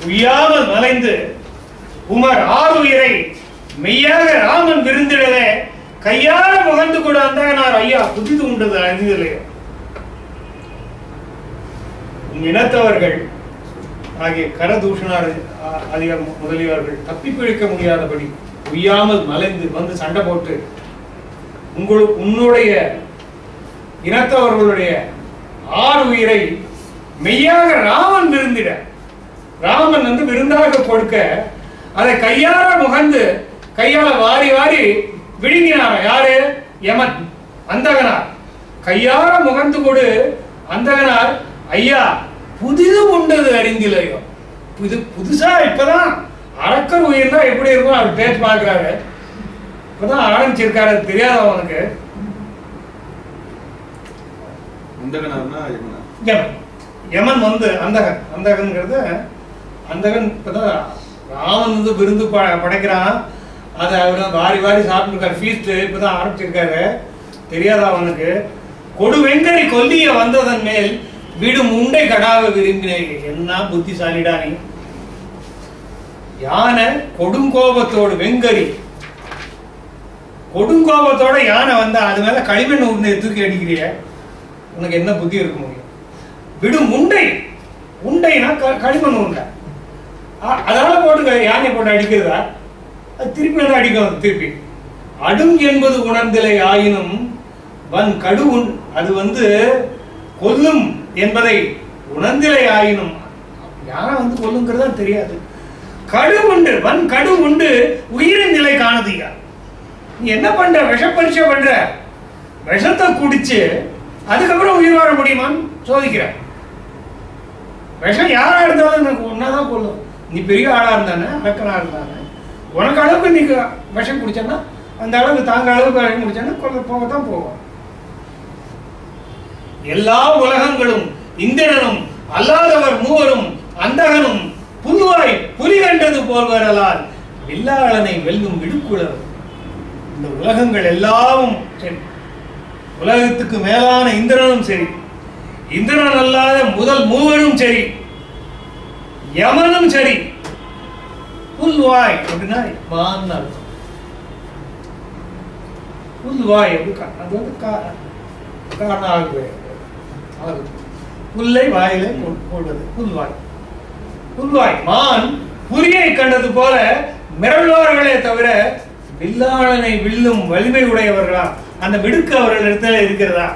உய்யாமல் மலைந்து Umar ஆறுயிரை மெய்யாக ராமன் விருந்திடவே கையால முகந்து கூட அந்தகனார் ஐயா புதிது உண்டது அறிந்ததில்லையோ. உன் இனத்தவர்கள் ஆகிய கரதூஷணார் அதிகார முதலியவர்கள் தப்பி பிழைக்க முடியாதபடி உய்யாமல் மலைந்து வந்து சண்டை போட்டு உன்னுடைய இனத்தவர்களுடைய ஆறுயிரை மெய்யாக ராமன் விருந்திட, ராமன் வந்து விருந்தாக கொடுக்க அதை கையால முகந்து கையால வாரி வாரி விழுங்கினார். யாரு? யமன், அந்தகனார். கையால முகந்து கொடு அந்தகனார் ஐயா புதிது உண்டது அறிந்திலையோ. புதுசா இப்பதான் அரக்கர் உயிர்னா எப்படி இருக்கும் அவர் பேச்சு பார்க்கிறாரு. இப்பதான் ஆரம்பிச்சிருக்காரு, தெரியாத அவனுக்கு. யமன் வந்து அந்தகன். அந்தகன்கிறது அந்தகன் இப்பதான் ராமன் வந்து விருந்து படைக்கிறான். அதை அவர் வாரி வாரி சாப்பிட்டுருக்காரு. ஃபீஸ்ட் இப்பதான் ஆரம்பிச்சிருக்காரு, தெரியாதா அவனுக்கு. கொடு வெங்கரி கொல்லிய வந்ததன் மேல் விடும் உண்டை கடாக விரும்பினே. என்ன புத்திசாலிடா நீ. யானை கொடுங்கோபத்தோடு வெங்கரி கொடுங்கோபத்தோட யானை வந்தா அது மேல களிமண் உருண்டை தூக்கி அடிக்கிறிய, உனக்கு என்ன புத்தி இருக்க முடியும்? விடும் உண்டை, உண்டைனா களிமண் உண்டை, அதனால போட்டு யானை போட்டு அடிக்கிறதா? அது திருப்பி வந்து அடிக்கும். திருப்பி அடும் என்பது உணர்ந்தலை ஆயினும் வன் கடு அது வந்து கொல்லும் என்பதை உணர்ந்தலை ஆயினும் யானை வந்து கொல்லுங்கிறதா தெரியாது. கடு உண்டு, வன் கடு உண்டு உயிரின் நிலை காணதியா. நீ என்ன பண்ற? விஷ பரீட்சை பண்ற, விஷத்தை குடிச்சு அதுக்கப்புறம் உயிர் வாழ முடியுமான்னு சோதிக்கிற. விஷம் யாரா இருந்தாலும் எனக்கு ஒன்னாதான் கொல்லும். நீ பெரிய ஆளா இருந்தானே, அடக்கனா இருந்தானே, உனக்கு அளவுக்கு நீ விஷம் குடிச்சன்னா அந்த அளவுக்கு தாங்க அளவுக்கு விஷம் குடிச்சன்னா கொல்ல போகத்தான் போகும். எல்லா உலகங்களும் இந்திரனும் அல்லாதவர் மூவரும் அந்தகனும் புல்வாய் புலி கண்டது போல் வரலால் வில்லாளனை வெல்லும் விடுக்குளர். இந்த உலகங்கள் எல்லாவும் சரி, உலகத்துக்கு மேலான இந்திரனும் சரி, இந்திரன் அல்லாத முதல் மூவரும் சரி, யமனும் சரி, புல்வாய் அப்படின்னா மான் அர்த்தம். புல்வாய் அது வந்து காரணம் புல்லை வாயிலை போடுவது புல்வாய். புல்வாய் மான் புலியை கண்டது போல மிரள்வார்களே தவிர வில்லாளனை வில்லும் வலிமை உடையவர்களா? அந்த மிடுக்கு அவர்களிடத்துல இருக்கிறதா?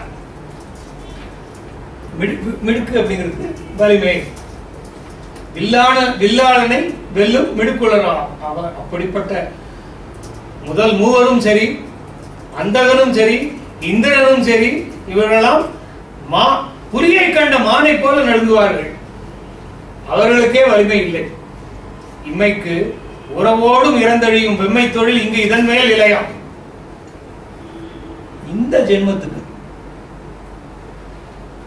மிடுக்கு அப்படிங்கிறது வலிமை. வில்லாளனை வெல்லும் மிடுக்குள்ளரா? அப்படிப்பட்ட முதல் மூவரும் சரி, அந்தகனும் சரி, இந்திரனும் சரி, இவர்களெல்லாம் புலியை கண்ட மானை போல நடுங்குவார்கள். அவர்களுக்கே வலிமை இல்லை. இம்மைக்கு உறவோடும் இறந்தழியும் வெம்மை தொழில் இங்கு இதன் மேல் இலையாம். இந்த ஜென்மத்துக்கு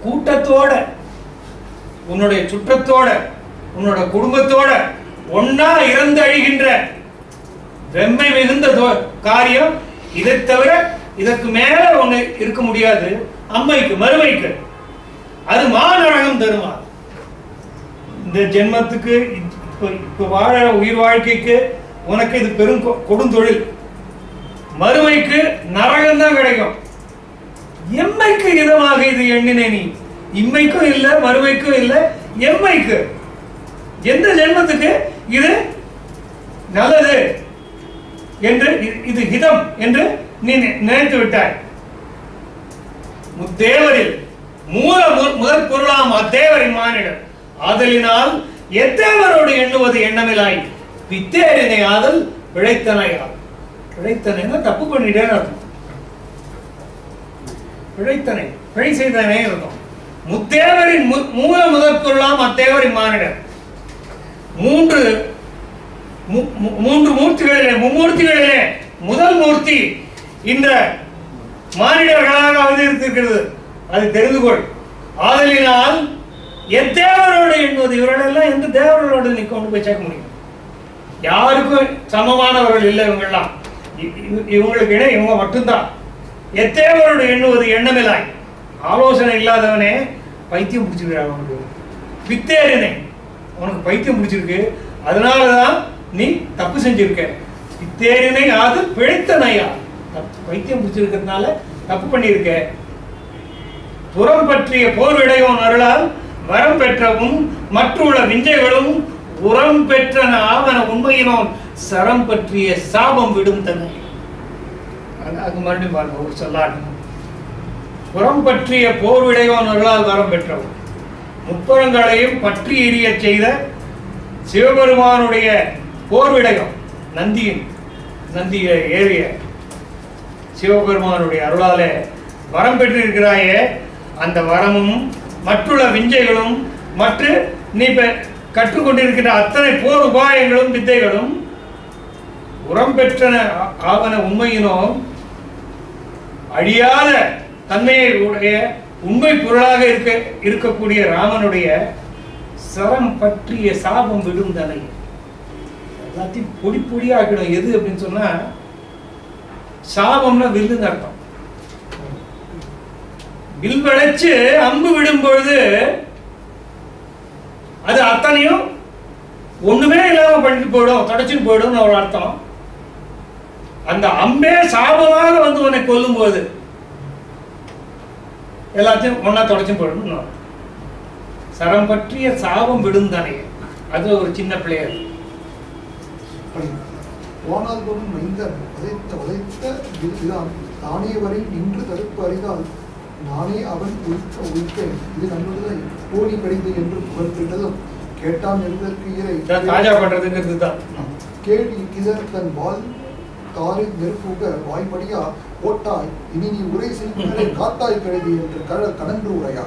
கூட்டத்தோட, உன்னுடைய சுற்றத்தோட, உன்னோட குடும்பத்தோட ஒன்னா இறந்து அழிகின்ற வெம்மை மிகுந்த காரியம். இதை தவிர இதற்கு மேல ஒண்ணு இருக்க முடியாது. அம்மைக்கு மறுமைக்கு அது மாநரகம் தருமா. இந்த ஜென்மத்துக்கு இப்ப வாழ உயிர் வாழ்க்கைக்கு உனக்கு இது பெரும் கொடுந்தொழில். மறுமைக்கு நரகம் தான் கிடைக்கும். எம்மைக்கு இதமாக இது எண்ணினே நீ. இம்மைக்கும் இல்ல, மறுமைக்கும் இல்ல, எம்மைக்கு. எந்த ஜென்மத்துக்கு இது நல்லது என்று, இது ஹிதம் என்று நீ நினைத்து விட்டாய். முத்தேவரில் முதற் பொருளாம் அத்தேவரின் மானிடர் ஆதலினால் எத்தேவரோடு எண்ணுவது எண்ணமிலாய் பித்தேரினை ஆதல் பிழைத்தனையால். பிழைத்தனை தப்பு பண்ணிட்டேன்னு அர்த்தம். பிழைத்தனை பிழை செய்தனே இருக்கும். முத்தேவரின் முதற் பொருளாம் அத்தேவரின் மானிடர். மூன்று மூர்த்திகளிலே, மும்மூர்த்திகளிலே முதல் மூர்த்தி இந்த மானிடர்களாக அவதரித்திருக்கிறது. அது தெரிந்து கொள். ஆதலினால் எத்தேவரோடு எண்ணுவது. இவர்களெல்லாம் எந்த தேவர்களோடு நீ கொண்டு போய் சேர்க்க முடியும்? யாருக்கும் சமமானவர்கள் இல்லை. இவங்கெல்லாம் இவங்களுக்கு இணை இவங்க மட்டும்தான். எத்தேவரோடு எண்ணுவது எண்ணமில்லாய். ஆலோசனை இல்லாதவனே பைத்தியம் பிடிச்சிருக்கிறாங்க. பித்தேரினை உனக்கு பைத்தியம் பிடிச்சிருக்கு, அதனாலதான் நீ தப்பு செஞ்சிருக்க. இத்தேரினை அது பிழைத்தனையா, பைத்தியம் பிடிச்சிருக்கிறதுனால தப்பு பண்ணியிருக்க. புறம் பற்றிய போர் விடையோன் அருளால் வரம் பெற்றவும் மற்றுள்ள விஞ்சைகளும் உரம் பெற்றன ஆவன உண்மையினோன் சரம் பற்றிய சாபம் விடும் தன்னை. அது மறுபடியும் பாருங்க ஒரு சொல்லாடு. புறம் பற்றிய போர் விடையோன் அருளால் வரம் பெற்றவும், முப்புறங்களையும் பற்றி எரிய செய்த சிவபெருமானுடைய போர் விடயம், நந்திய ஏறிய சிவபெருமானுடைய அருளாலே வரம் பெற்றிருக்கிறாயே, அந்த வரமும் மற்றுள்ள விஞ்சைகளும் மற்ற நீ கற்றுக்கொண்டிருக்கிற அத்தனை போர் உபாயங்களும் வித்தைகளும் உரம் பெற்றன ஆவன உண்மையினோம் அழியாத தன்மையை உடைய உண்மை பொருளாக இருக்கக்கூடிய ராமனுடைய சரம் பற்றிய சாபம் விடும் தனை. எல்லாத்தையும் பொடி பொடியாக்கிடும். எது அப்படின்னு சொன்னா சாபம்னா வில்லுன்னு அர்த்தம். வில் விளைச்சு அம்பு விடும் பொழுது அது அத்தனையும் ஒண்ணுமே இல்லாம பண்ணிட்டு போயிடும், தொடச்சுட்டு போயிடும் ஒரு அர்த்தம். அந்த அம்பே சாபமாக வந்து உன்னை கொல்லும் போது எல்லாத்தையும் ஒன்னா தொடச்சு போயிடும். சரம் பற்றிய சாபம் விடும் தானே, அது ஒரு சின்ன பிள்ளையர். வானால்பவன் மைந்தன் வதைத்த தானே வரை நின்று தடுப்பு அறிந்தால் நானே அவன் உயிர்ப்பேன், இது நம்முடைய போலி கடிது என்று புகழ்கின்றதும் கேட்டான் என்பதற்கு கேள்வி கிதர் தன் வாழ் தாரை நெருப்புக வாய்மடியா போட்டாய் இனி நீ உரை செய்வதை காத்தாய் கழுதி என்று கடன்று உரையா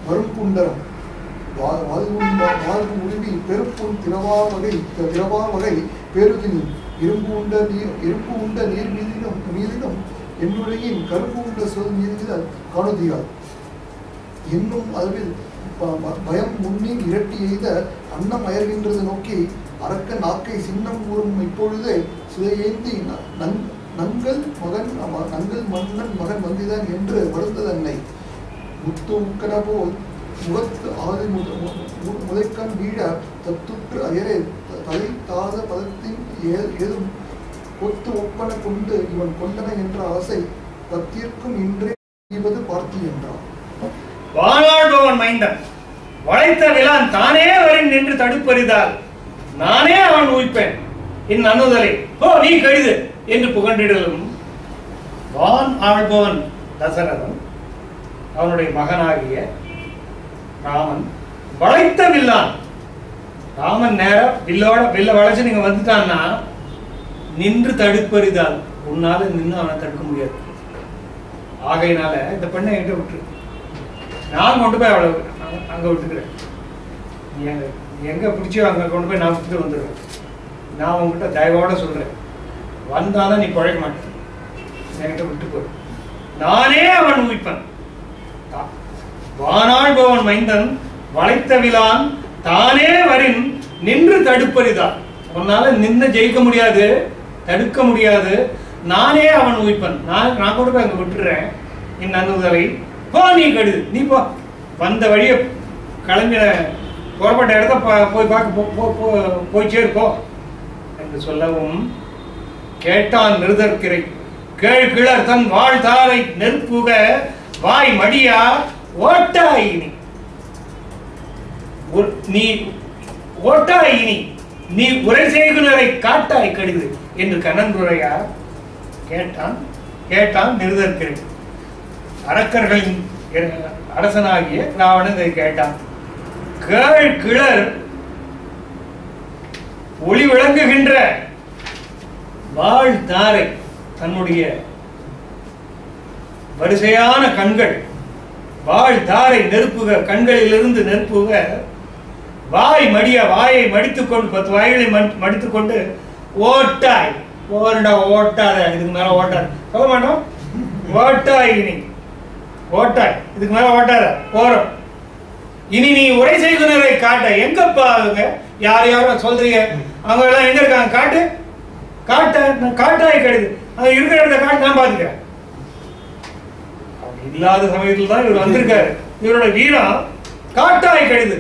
வரும் புண்டரம் வாழ்வு உருவி பெருப்புண் திரவா வகை பெருதினி இரும்பு உண்ட நீர் மீதிலும் என்னுடையின் கருப்பு உண்ட சொல் மீதுதல் காணுதியால் என்னும் அளவில் பயம் முன்னின் இரட்டி எய்த அன்னம் அயர்கின்றது நோக்கி அரக்க நாக்கை சின்னம் கூறும் இப்பொழுதே சிதையேந்தி நங்கள் மன்னன் மகன் வந்திதான் என்று வருந்ததன்னை முத்து உக்கன போல் முகத்து ஆதி முளைக்கண் வீழ தத்துற்று அயரே தலை தாத பதத்தின் ஏதும் கொத்து ஒப்பன கொண்டு இவன் கொண்டன என்ற ஆசை தத்திற்கும் இன்றே இவது பார்த்தி என்றான். வானாள்பவன் மைந்தன் வளைத்த விலான் தானே வரை நின்று தடுப்பறிதால் நானே அவன் உயிர்ப்பேன் என் அணுதலை ஓ நீ கழிது என்று புகண்டிடலும். வான் ஆள்பவன் தசரதன் அவனுடைய மகனாகிய ராமன் வளைத்த வில்லான், ராமன் நேரம் வில்ல வளைச்சு நீங்க வந்துட்டான்னா நின்று தடுப்பறிதால் உன்னால நின்று அவனை தடுக்க முடியாது. ஆகையினால இந்த பெண்ணை என்கிட்ட விட்டுரு, நான் கொண்டு போய் அவளை அங்க விட்டுக்கிறேன். எங்க பிடிச்சியோ அங்க கொண்டு போய் நான் விட்டுட்டு வந்துடுவேன். நான் உங்ககிட்ட தயவோட சொல்றேன், வந்தாதான் நீ குழைக்க மாட்டேன், என்கிட்ட விட்டு போய் நானே அவன் உயிப்பன். வானாள்பவன் மைந்தன் வளைத்த விலான் தானே வரின் நின்று தடுப்பறிதான், உன்னால நின்று ஜெயிக்க முடியாது, தடுக்க முடியாது, நானே அவன் உயிப்பன். நான் கொண்டு போய் அங்க விட்டுறேன் என் அணுதலை போ நீ கெடுது, நீ போ வந்த வழிய கிளம்பின புறப்பட்ட இடத்த போய் பார்க்க போய் சேர்ப்போ என்று சொல்லவும் கேட்டான் நிருதற்கிறை கேள் கிளர் தன் வாழ்தாரை நெருப்புக வாய் மடியா ஓட்டாய் நீ ஓட்டாய் நீ உரை செய்குனரை காட்டாய் கடிது என்று கண்ணன்றுரையா கேட்டான் நிருதற்கிறை. அரக்கர்களின் அரசனாகிய ராவணன் இதை கேட்டான். கேள் கிளர் ஒளி விளங்குகின்ற வாழ் தாரை, தன்னுடைய வரிசையான கண்கள் வாழ் தாரை நெருப்புக, கண்களிலிருந்து நெருப்புக வாய் மடிய, வாயை மடித்துக் கொண்டு 10 வாய்களை மடித்துக் கொண்டு ஓட்டாய் ஓரண்டா ஓட்டாத, இதுக்கு மேல ஓட்டாத சொல்ல மாட்டோம், ஓட்டாய் ஓட்டாய் இதுக்கு மேல ஓட்டாத போறோம். இனி நீ உரை செய்குனரை காட்ட. எங்கப்பா அவங்க யார் யாரும் சொல்றீங்க, அவங்க எல்லாம் எங்க இருக்காங்க, காட்டாய் கெடுது, அது இருக்கிற இடத்த காட்டு, நான் பாத்துக்கிறேன். இல்லாத சமயத்தில் தான் இவர் வந்திருக்காரு. இவரோட வீரம் காட்டாய் கெடுது,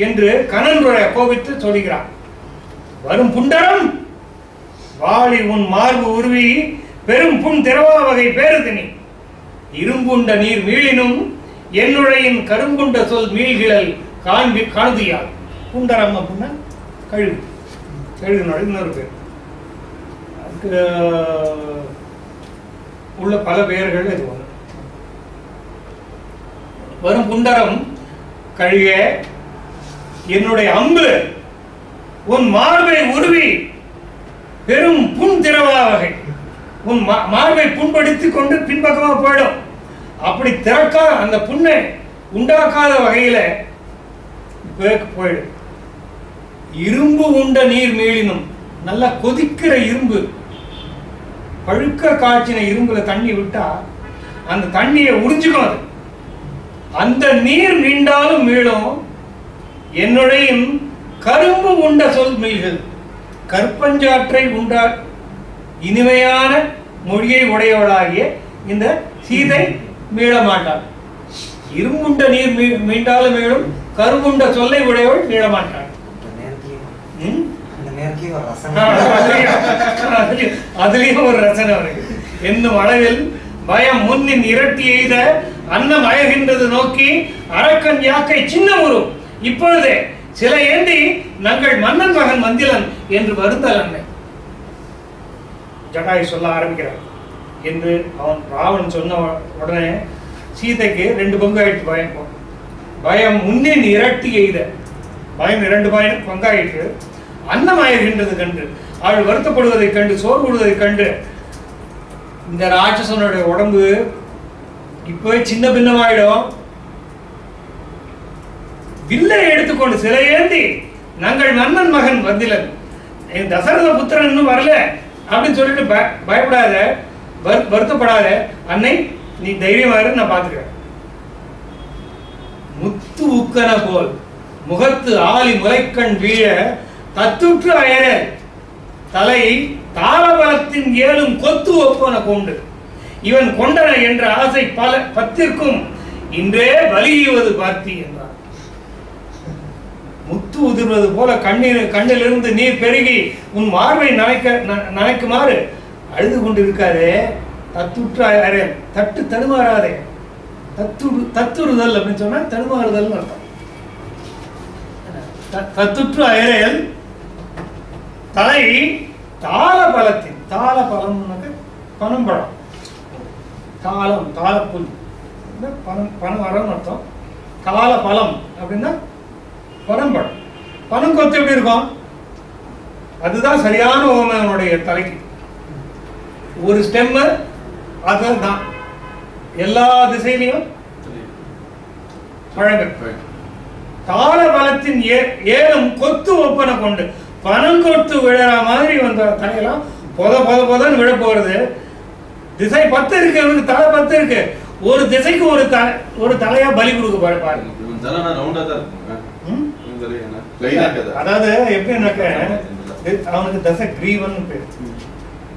என்று கனன்றுரை கோபித்து சொல்கிறார். வரும் புண்டரம் வாழி உன் மார்பு உருவி பெரும் புண் திரவா வகை பேருதினி இரும்புண்ட நீர் மீளினும் என்னுடையின் கரும்புண்ட சொல் மீள்கிழல் காணுதியால். புண்டரம் அப்படின்னா கழுகு, கழுகுனோட இன்னொரு பேர். அதுக்கு உள்ள பல பெயர்கள் இது ஒன்று. வரும் புண்டரம் கழுக என்னுடைய அம்பு உன் மார்பை உருவி பெரும் புண் திரவா வகை, உன் மார்பை புண்படுத்திக் கொண்டு பின்பக்கமா போயிடும். அப்படி திறக்கா அந்த புண்ணை உண்டாக்காத வகையில போயிடும். இரும்பு உண்ட நீர் மீளினும், நல்லா கொதிக்கிற இரும்பு, பழுக்க காய்ச்சின இரும்புல தண்ணி விட்டா அந்த தண்ணியை உறிஞ்சுக்கும். அது அந்த நீர் மீண்டாலும் மீளும். என்னுடைய கரும்பு உண்ட சொல் மீள்கள், கற்பஞ்சாற்றை உண்ட இனிமையான மொழியை உடையவளாகிய இந்த சீதை மீள மாட்டாள். இரும்புண்ட நீர் மீண்டாலும் மீளும், கரும்புண்ட சொல்லை உடையவள் மீள மாட்டாள். அதுலயும் ஒரு ரசனை வருது. என்னும் அளவில் பயம் முன்னின் இரட்டி எய்த அன்னம் அயகின்றது நோக்கி அரக்கன் யாக்கை சின்ன உரும் இப்பொழுதே சில ஏந்தி நங்கள் மன்னன் மகன் மந்திலன் என்று வருத்தல் அன்னை. ஜடாயு சொல்ல ஆரம்பிக்கிறார் என்று அவன் ராவன் சொன்ன உடனே சீதைக்கு 2 பங்கு ஆயிட்டு பயம். பயம் முன்னின் இரட்டி எய்த, பயம் 2 பங்காயிற்று. அன்னமாயிருகின்றது கண்டு அவள் வருத்தப்படுவதை கண்டு சோர்வுடுவதை கண்டு இந்த ராட்சசனுடைய உடம்பு இப்பவே சின்ன பின்னமாயிடும். வில்லை எடுத்துக்கொண்டு சிலை ஏந்தி நாங்கள் மன்னன் மகன் வந்திலன், என் தசரத புத்திரன் இன்னும் வரல அப்படின்னு சொல்லிட்டு பயப்படாத, வருத்தப்படாத அன்னை, நீ தைரியமா இரு, நான் பாத்துக்கிறேன். முத்து உக்கன போல் முகத்து ஆலி முளைக்கண் வீழ தத்துற்று அயர தலை தாளபலத்தின் ஏழும் கொத்து ஒப்பன கொண்டு இவன் கொண்டன என்ற ஆசை பல பத்திற்கும் இன்றே பலியுவது பார்த்தி என்றார். முத்து உதிர்வது போல கண்ணிலிருந்து நீர் பெருகி உன் மார்பை நனைக்குமாறு அழுது கொண்டிருக்காதே. தத்துற்று அயரல், தட்டு தடுமாறாதே. தத்துறுதல் அப்படின்னு சொன்னா தடுமாறுதல் அர்த்தம். தத்துற்று அயரல் தலை தாள பலத்தின், தாள பலம் பனம்பழம், தாளம் தாளப்புல், பனம் அர்த்தம். தாள பலம் அப்படின்னா பனம்பழம். பனம் கொத்து எப்படி இருக்கும்? அதுதான் சரியான ஓமனுடைய தலைக்கு. ஒரு ஸ்டெம்மு அதுதான் எல்லா திசையிலையும் பழங்கள். தாள பலத்தின் ஏழும் கொத்து ஒப்பனை கொண்டு பனம் கொத்து விழற மாதிரி வந்த தலையெல்லாம் பொதன்னு விழ போறது. திசை 10 இருக்கு, அவனுக்கு தலை 10 இருக்கு. ஒரு திசைக்கு ஒரு தலையா பலி கொடுக்க பாருங்க. அதாவது எப்படின்னாக்க அவனுக்கு தசை கிரீவன் பேரு,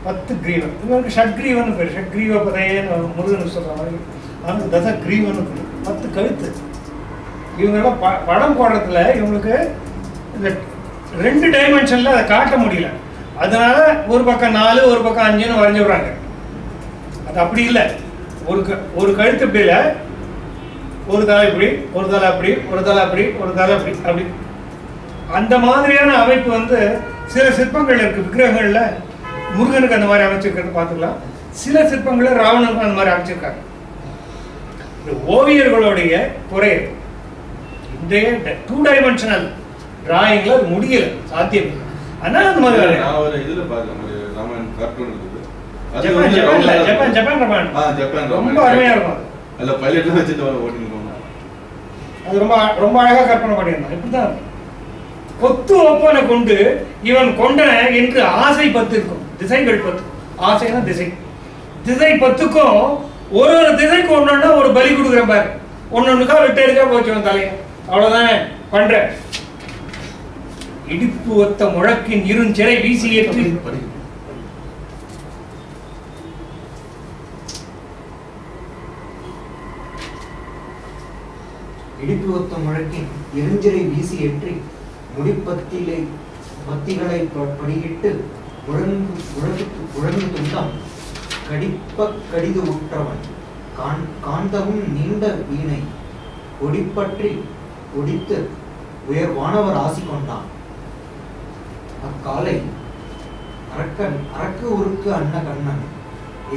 10 கிரீவன். இவனுக்கு ஷட்கிரீவன் பேரு, ஷட்கிரீவ பதையன்னு முருகன் சொல்ற மாதிரி அவனுக்கு தசை கிரீவன் பேரு, 10 கழுத்து. இவங்கெல்லாம் படம் போடுறதுல இவங்களுக்கு இந்த 2 டைமென்ஷன்ல அதை காட்ட முடியல. அதனால ஒரு பக்கம் 4 ஒரு பக்கம் 5ன்னு வரைஞ்சு விடுறாங்க. அது அப்படி இல்லை. ஒரு கழுத்து இப்படி இல்லை, ஒரு தலை இப்படி, ஒரு தலை அப்படி, ஒரு தலை அப்படி, ஒரு தலை அப்படி, அப்படி. அந்த மாதிரியான அமைப்பு வந்து சில சிற்பங்கள் இருக்கு. விக்கிரகங்கள்ல முருகனுக்கு அந்த மாதிரி அமைச்சிருக்கிறது பார்த்துக்கலாம். சில சிற்பங்களை ராவணனுக்கு அந்த மாதிரி அமைச்சிருக்காங்க. இந்த ஓவியர்களுடைய குறை இன்றைய 2 டைமென்ஷனல் டிராயிங்ல அது முடியல, சாத்தியம் இல்லை. அதனால அந்த மாதிரி ஜப்பான் ரொம்ப அருமையா இருக்கும். அது ரொம்ப அழகா கற்பனை பண்ணியிருந்தான். இப்படிதான் கொத்து ஒப்பனை கொண்டு இவன் கொண்டன என்று ஆசை 10 இருக்கும். திசைகள் 10, ஆசைனா திசை. திசை 10க்கும் ஒரு திசைக்கு ஒன்னொன்னா ஒரு பலி கொடுக்குற பாரு. ஒன்னொன்னுக்கா விட்டேருக்கா போச்சு தலைய, அவ்வளவுதானே பண்ற. இடிப்பு ஒத்த முழக்கின் இருஞ்சிறை வீசி ஏற்றி இடிப்பு ஒத்த முழக்கின் எரிஞ்சிரை வீசி ஏற்றி பத்திகளை படியிட்டு முழங்கு துண்டம் கடிது உற்றவன் காந்தவும் நீண்ட வீணை ஒடிப்பற்றி ஒடித்து உயர்வானவர் ஆசி கொண்டான். அக்காலை அரக்கு உருக்கு அன்ன கண்ணன்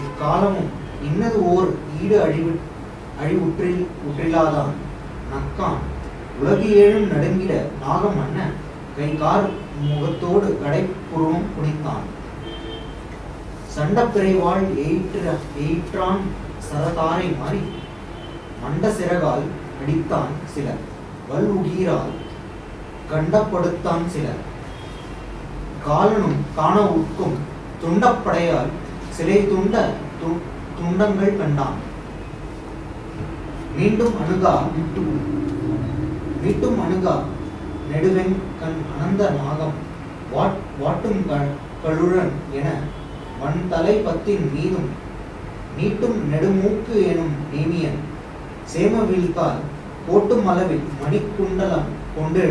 இக்காலமும் இன்னது ஓர் ஈடு அழிவுற்றில்லாதான் நக்கான் உலகு ஏழும் நடுங்கிட நாகம் அண்ண கைகார் முகத்தோடு கடைப்புறமும் குனித்தான். சண்டப்பிறைவாள் எயிற்றான் சரதாரை மாறி மண்ட சிறகால் அடித்தான் சிலர், வல் உகீரால் கண்டப்படுத்தான் சிலர், காலனும் காண உட்கும் துண்டப்படையால் சிலை துண்டங்கள் கண்டான். மீட்டும் அணுகா நெடுவெண் கண் அனந்த நாகம் வாட்டும் கழுழன் என வன் தலை பத்தின் மீதும் நீட்டும் நெடுமூக்கு எனும் நேமியன் சேம வீழ்கால் போட்டும் அளவில் மணிக்குண்டலம் கொண்டு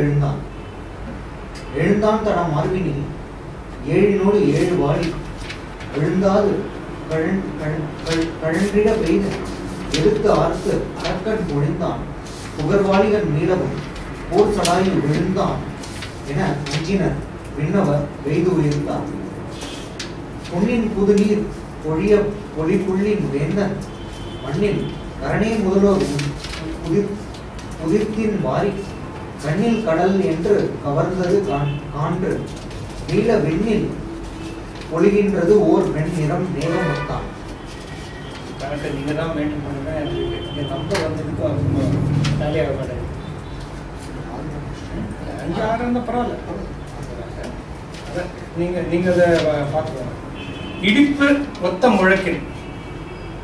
எழுந்தான் தட மார்பினில் 7 7 வாடி எழுந்தாது கழன்றிட பெய்து எடுத்து ஆர்த்து அரக்கன் பொழிந்தான். புகர்வாளிகள் மீளவும் போர் சடாயில் விழுந்தான் என அஞ்சினர் விண்ணவர் வெய்து உயிர்த்தார். பொன்னின் புதுநீர் பொழிப்புள்ளின் வேந்தன் மண்ணில் கரணே முதலோர் உதிர்த்தின் வாரி கண்ணில் கடல் என்று கவர்ந்தது கான்று நீல விண்ணில் ஒளிகின்றது ஓர் வெண் நிறம் நேரமொத்தான். நீங்க தான் மெயின்டைன் பண்ணுங்க. நம்பர் வந்ததுக்கு அவங்க வேலையாக மாட்டேன். 5 6 இருந்தால் பரவாயில்ல. நீங்க அதை பார்த்துக்கோங்க.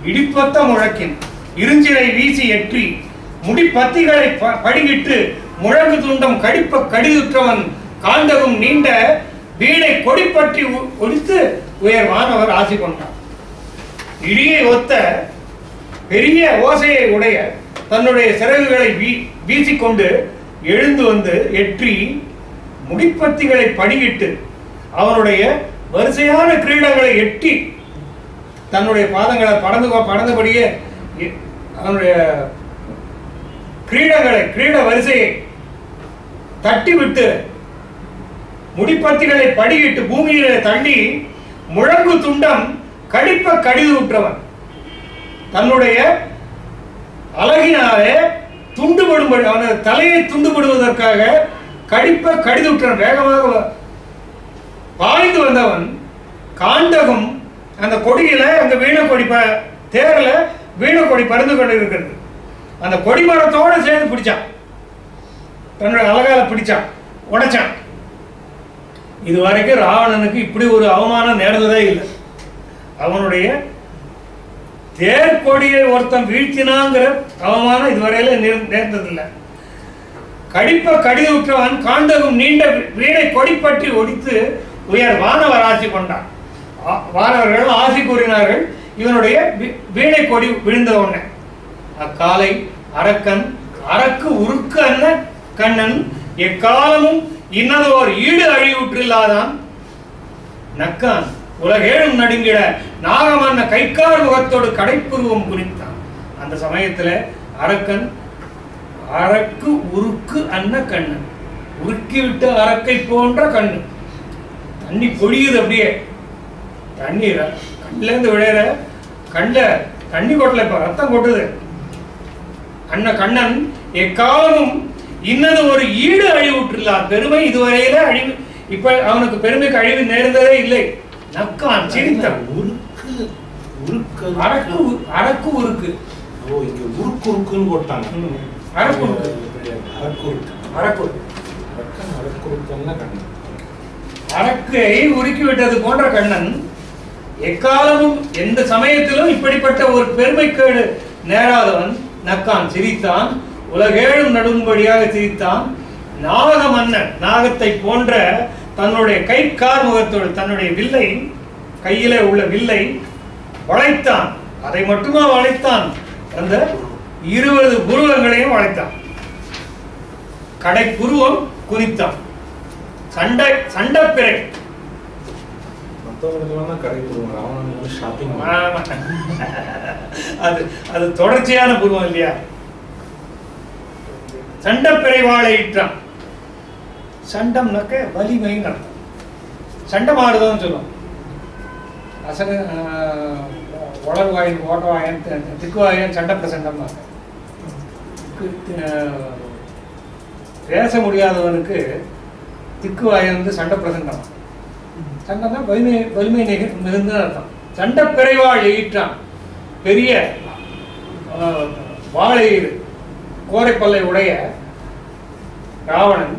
இடிப்பொத்த முழக்கின் இருஞ்சிரை வீசி எற்றி முடிப்பத்திகளை படிவிட்டு முழங்கு துண்டம் கடிதுற்றவன் காந்தகும் நீண்ட வீணை கொடிப்பற்றி ஒடித்து உயர்வானவர் ஆசி கொண்டான். இடியை ஒத்த பெரிய ஓசையை உடைய தன்னுடைய சிறகுகளை வீசிக்கொண்டு எழுந்து வந்து எற்றி முடிப்பத்திகளை படியிட்டு அவனுடைய வரிசையான கிரீடங்களை எட்டி தன்னுடைய பாதங்களை படந்தபடியே அவனுடைய கிரீட வரிசையை தட்டிவிட்டு முடிப்பத்திகளை படியிட்டு பூமியில தள்ளி முழங்கு துண்டம் கடிது உற்றவன் தன்னுடைய அழகினாலே துண்டுபடும்படி அவனது தலையை துண்டுபடுவதற்காக கடிது உற்றவன் வேகமாக பாய்ந்து வந்தவன் காண்டகம் அந்த கொடியில அந்த வீணக்கொடி தேர்ல வீணக்கொடி பறந்து கொண்டு இருக்கிறது. அந்த கொடிமரத்தோட சேர்ந்து பிடிச்சான், தன்னுடைய அழகால பிடிச்சான், உடைச்சான். இதுவரைக்கும் ராவணனுக்கு இப்படி ஒரு அவமானம் நேர்ந்ததே இல்லை. அவனுடைய தேர்கொடியை ஒருத்தன் வீழ்த்தினாங்கிற அவமானம் இதுவரையில நேர்ந்ததில்லை. கடிது உற்றவன் காண்டகும் நீண்ட வீணை கொடிப்பற்றி ஒடித்து உயர் வானவர் ஆசி கொண்டான். வானவர்கள் ஆசி கூறினார்கள் இவனுடைய வீணை கொடி விழுந்த உடனே. அக்காலை அரக்கு உருக்கு அன்ன கண்ணன் எக்காலமும் இன்னதோர் ஈடு அழிவுற்றில்லாதான் நக்கான் உலகேழும் நடுங்கிட நாகமன்ன கைக்கார் முகத்தோடு கடைப்புருவம் குறித்தான். அந்த சமயத்துல அரக்கு உருக்கு அன்ன கண்ணன், உருக்கிவிட்ட அரக்கை போன்ற கண்ணு, தண்ணி பொழியுது. அப்படியே தண்ணீர் கண்ணில இருந்து விளையிற கண்ட தண்ணி கொட்டல, இப்ப ரத்தம் கொட்டுது. கண்ணன் எக்காலமும் இன்னது ஒரு ஈடு அழிவுற்றில்லான். பெருமை இதுவரையில அழிவு, இப்ப அவனுக்கு பெருமைக்கு அழிவு நேர்ந்ததே இல்லை. நக்கான் சிரித்தான். அரக்கு உருக்கு உருக்குன்னு போட்டாங்க. அரக்கை உருக்கிவிட்டது போன்ற கண்ணன் எக்காலமும் எந்த சமயத்திலும் இப்படிப்பட்ட ஒரு பெருமைக்கேடு நேராதவன் நக்கான் சிரித்தான். உலகேழும் நடுங்கும்படியாக சிரித்தான். நாக மன்னன் நாகத்தை போன்ற தன்னுடைய கை கார் முகத்தோடு தன்னுடைய வில்லை, கையிலே உள்ள வில்லை வளைத்தான். அதை மட்டுமா வளைத்தான், அந்த 20 புருவங்களையும் வளைத்தான். கடை புருவம் குனித்தான். சண்டப்பிறை கடை புருவம் ஷாப்பிங். அது தொடர்ச்சியான புருவம் இல்லையா? சண்டப்பிறை வாழையிட்டான். சண்டம்னாக்க வலிமைன்னு அர்த்தம். சண்டமாடுதான் சொல்லுவோம். அசக உளர்வாயன் ஓட்டவாயன் திக்குவாயன் சண்ட பிரசண்டம். பேச முடியாதவனுக்கு திக்குவாயன் வந்து சண்ட பிரசண்டம். சண்டைனா வலிமை மிகுந்த அர்த்தம். சண்டப்பிறைவாள் ஈட்டான். பெரிய வாழை கோரைப்பல்லை உடைய ராவணன்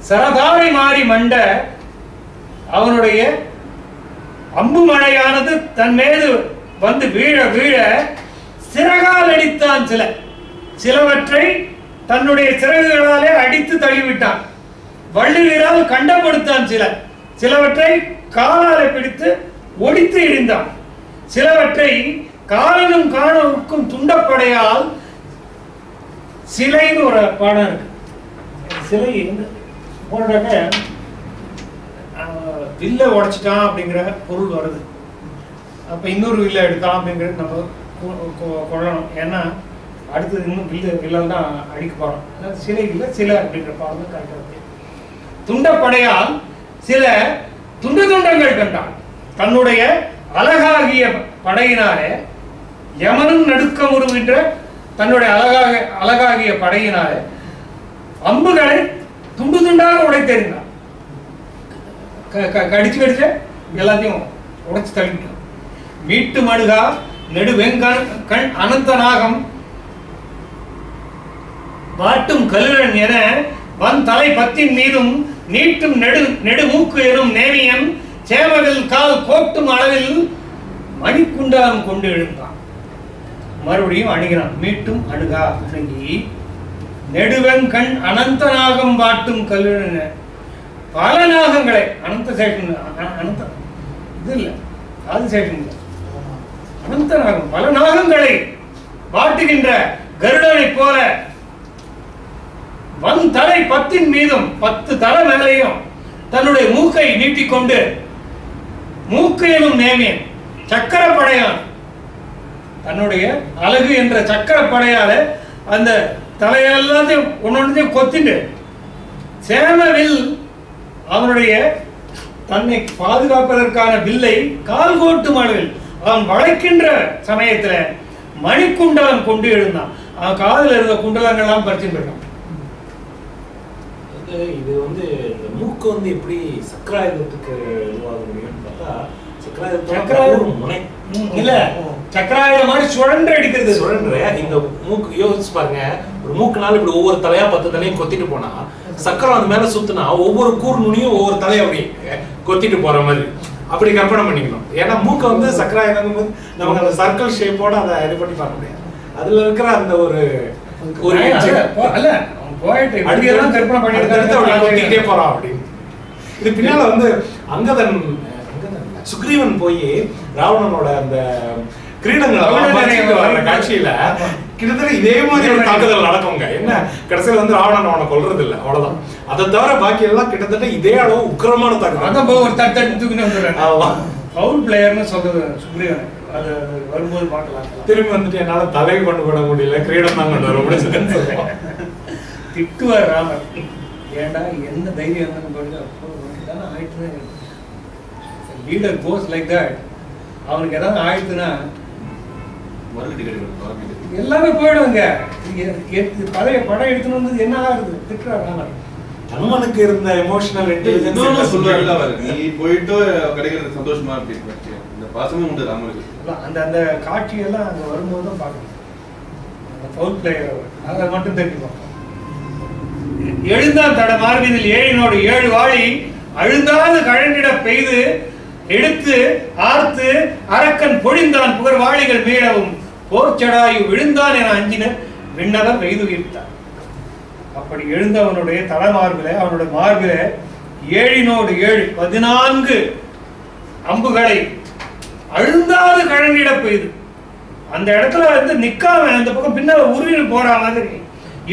சரதாரை மாறி மண்ட அவனுடைய அம்பு மழையானது தன் மீது வந்து வீழ வீழ சிறகால் அடித்தான். சிலவற்றை தன்னுடைய சிறகுகளாலே அடித்து தள்ளிவிட்டான். வள்ளுவீரால் கண்டப்படுத்தான். சிலவற்றை காலாலே பிடித்து ஒடித்து எறிந்தான். சிலவற்றை காலனும் காணவுக்கும் துண்டப்படையால் சிலைன்னு ஒரு பாடம் இருக்கு. சிலை போனாக்க வில்ல உடைச்சிட்டான் அப்படிங்கிற பொருள் வருது. அப்ப இன்னொரு வில்ல எடுத்தான் அப்படிங்கிறது நம்ம கொள்ளணும். ஏன்னா அடுத்தது இன்னும் வில்லல் தான் அடிக்க போறோம். சிலை இல்லை சிலை அப்படிங்கிற பாடம் கரெக்டாக. துண்டப்படையால் சில துண்டங்கள் கண்டான். தன்னுடைய அழகாகிய படையினாலே யமனும் நடுக்கம் உருவின்ற தன்னுடைய அழகாகிய படையினாலே அம்புகளை துண்டு துண்டாக உடைத்தெறிந்தான். கடிச்சு எல்லாத்தையும் உடைச்சு தள்ளிட்டான். மீட்டு மடுகா நெடுவெங்கண் கண் அனந்த நாகம் வாட்டும் கலுரன் என வன் தலை பத்தின் மீதும் நீட்டும் நெடுமூக்கு எனும் நேமியன் சேமவில் கால் கோட்டும் அளவில் மணிக்குண்டாம் கொண்டு எழுந்தான். மறுபடியும் அணுகிறான். மீட்டும் அணுகா அணுகி நெடுவெங்கண் அனந்த நாகம் வாட்டும் கலுரன் பல நாகங்களை அனந்த சேஷன் அனந்த இது இல்ல ஆதிசேஷன் இல்லை அனந்த நாகம் பல நாகங்களை வாட்டுகின்ற கருடனை போல வன் தலை பத்தின் மீதும் 10 தலை மேலையும் தன்னுடைய மூக்கை நீட்டிக்கொண்டு மூக்கு எனும் நேமியன் சக்கரப்படையான் தன்னுடைய அழகு என்ற சக்கரப்படையால அந்த தலையெல்லாத்தையும் ஒன்னொன்னையும் கொத்திட்டு சேமவில் அவனுடைய தன்னை பாதுகாப்பதற்கான வில்லை கால் கோட்டும் அளவில் அவன் வளைக்கின்ற சமயத்துல மணிக்குண்டலம் கொண்டு எழுந்தான். அவன் காதில் இருந்த குண்டலங்கள்லாம் பறிச்சுட்டு போயிட்டான். இது வந்து இந்த மூக்கு வந்து எப்படி சக்கராயுதத்துக்கு உருவாக முடியும்னு பார்த்தா சக்கராயுதம் முனை இல்ல சக்கராயுதம் மாதிரி சுழன்று அடிக்கிறது. சுழன்று இந்த மூக்கு யோசிச்சு பாருங்க. ஒரு மூக்குனால இப்படி ஒவ்வொரு தலையா 10 தலையும் கொத்திட்டு போனா சக்கரம் அது மேல சுத்துனா ஒவ்வொரு கூர் நுனியும் ஒவ்வொரு தலையை அப்படி கொத்திட்டு போற மாதிரி அப்படி கற்பனை பண்ணிக்கணும். ஏன்னா மூக்கை வந்து சக்கராயுதம் போது நமக்கு அந்த சர்க்கிள் ஷேப்போட அதை இது பண்ணி பார்க்க முடியாது. அதுல இருக்கிற அந்த ஒரு போறான் அப்படின்னு. இது பின்னால வந்து அங்கதன் சுக்ரீவன் போய் ராவணனோட அந்த கிரீடங்கள் காட்சியில கிட்டத்தட்ட இதே மாதிரி ஒரு தாக்குதல் நடக்குங்க. என்ன கடைசியில வந்து ராவணன் அவனை கொல்றது இல்ல, அவ்வளவுதான். அதை தவிர பாக்கி எல்லாம் கிட்டத்தட்ட இதே அளவு உக்கிரமான தாக்குதல் சொல்றது சுக்ரீவன். அது வரும்போது பார்க்கலாம். திரும்பி வந்துட்டு என்னால தலை கொண்டு விட முடியல, கிரீடம் தான் கொண்டு வர முடியல திட்டுவார் ராமர். ஏண்டா என்ன தைரியம் ஆயிட்டு லீடர் கோஸ் லைக் தட். அவனுக்கு ஏதாவது ஆயிடுச்சுன்னா எல்லாமே போயிடுவாங்க. பழைய படம் எடுத்துன்னு வந்து என்ன ஆகுது? திட்டுறாரு ராமர். அனுமனுக்கு இருந்த எமோஷனல் இன்டெலிஜென்ஸ் சொல்லுவாங்கல்ல, நீ போயிட்டு கிடைக்கிறது சந்தோஷமா இருக்கு. இந்த பாசமும் உண்டு ராமருக்கு. அந்த அந்த காட்சியெல்லாம் அங்க வரும்போது தான் பார்க்கணும். ஃபவுல் பிளேயர் அதை மட்டும் தெரிஞ்சுக்கோங்க. எழுந்தான் தட மார்பினில் 7 வாழி அழுந்தாது கழண்டிட பெய்து எடுத்து ஆர்த்து அரக்கன் பொழிந்தான் புகழ் வாளிகள் மீளவும் போர்ச்சடாயு விழுந்தான் என அஞ்சினர் விண்ணவர் வெய்துகிட்டார். அப்படி எழுந்தவனுடைய தட மார்பில அவனுடைய மார்பில 7 14 அம்புகளை அழுந்தாது கழண்டிட பெய்து அந்த இடத்துல வந்து நிக்காம அந்த பக்கம் பின்னால உருவி போற மாதிரி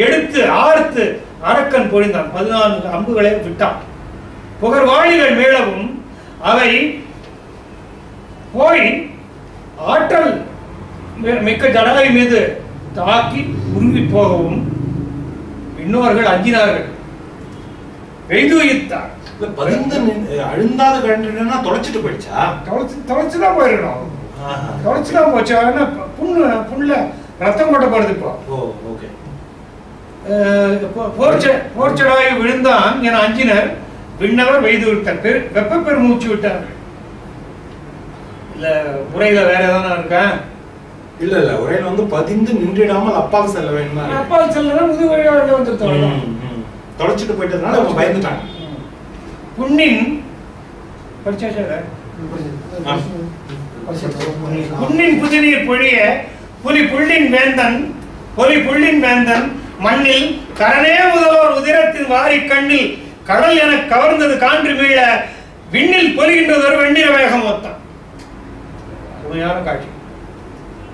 எடுத்து ஆர்த்து அரக்கன் பொழிந்தான். 14 அம்புகளை விட்டான். புகர்வாளிகள் மீளவும் அவை போய் ஆற்றல் மிக்க ஜடாயு மீது தாக்கி உருவி போகவும் இன்னொருவர்கள் அஞ்சினார்கள். வெய்துயித்தார். அழுந்தாத கண்டுனா தொலைச்சிட்டு போயிடுச்சா? தொலைச்சுதான் போயிடணும். தொலைச்சுதான் போச்சு. புண்ணுல ரத்தம் கொட்டப்படுது. இப்போ போர்ச்சடாயு விழுந்தான் என அஞ்சினர். விண்ணவர் வெய்து விட்டார். வெப்ப பெருமூச்சு விட்டார்கள். இல்ல உரையில வேற ஏதாவது இருக்கா? இல்ல உரையில வந்து பதிந்து நின்றிடாமல் அப்பாவுக்கு செல்ல வேணுமா? அப்பாவுக்கு செல்ல முது வழியாக வந்து தொலைச்சிட்டு போயிட்டதுனால அவங்க பயந்துட்டாங்க. புண்ணின் புதிநீர் பொழிய புலி புள்ளின் வேந்தன் மண்ணில் கரணே முதல்வோர் உதிரத்தின் வாரி கண்ணில் கடல் என கவர்ந்தது கான்று மீள விண்ணில் பொலிகின்றது ஒரு வெண்ணிற வேகம் மொத்தம். அருமையான காட்சி.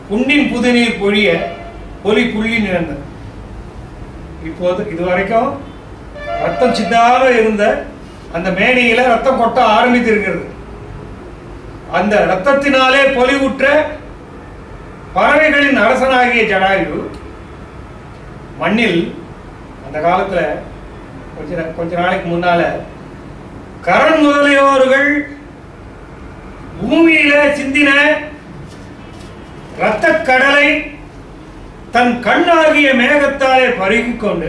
புண்ணின் புதிநீர் பொழிய புள்ளின் வேந்தன். இப்போது இதுவரைக்கும் ரத்தம் சித்தாக இருந்த அந்த மேனியில ரத்தம் கொட்ட ஆரம்பித்திருக்கிறது. அந்த ரத்தத்தினாலே பொலிவுற்ற பறவைகளின் அரசனாகிய ஜடாயு மண்ணில் அந்த காலத்துல கொஞ்ச நாளைக்கு முன்னால கரண் முதலியோர்கள் பூமியில சிந்தின இரத்த கடலை தன் கண்ணாகிய மேகத்தாலே பருகிக் கொண்டு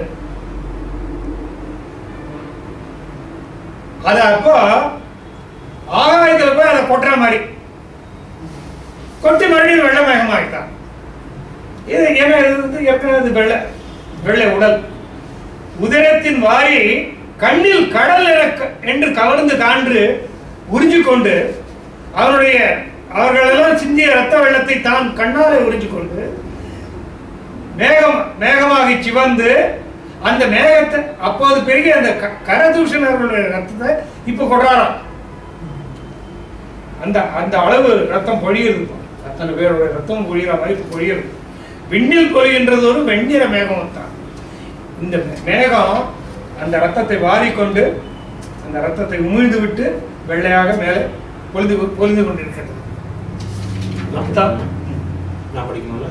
அத அப்போ ஆகாயத்துல போய் அதை கொட்டுற மாதிரி கொட்டி மறுபடியும் வெள்ளை மேகமாயிட்டான். இது ஏன்னா இது வந்து ஏற்கனவே வெள்ளை உடல் உதிரத்தின் வாரி கண்ணில் கடல் என்று கவர்ந்து கான்று உறிஞ்சு கொண்டு அவர்களெல்லாம் சிந்திய ரத்த வெள்ளத்தை தான் கண்ணாலே உறிஞ்சு கொண்டு மேகமாகி சிவந்து அந்த மேகத்தை அப்போது பெருகி அந்த கரதூஷணர்களுடைய ரத்தத்தை இப்ப கொண்டாடாம். அந்த அளவு ரத்தம் பொழியுது. அத்தனை பேருடைய ரத்தம் பொழிகிற மாதிரி பொழியுது. விண்ணில் பொழிகின்றது ஒரு வெண்ணிற மேகம் தான். இந்த மேகம் அந்த ரத்தத்தை வாரிக்கொண்டு அந்த ரத்தத்தை உமிழ்ந்து விட்டு வெள்ளையாக மேலே பொழிந்து கொண்டிருக்கிறது. நான் படிக்கணும்ல.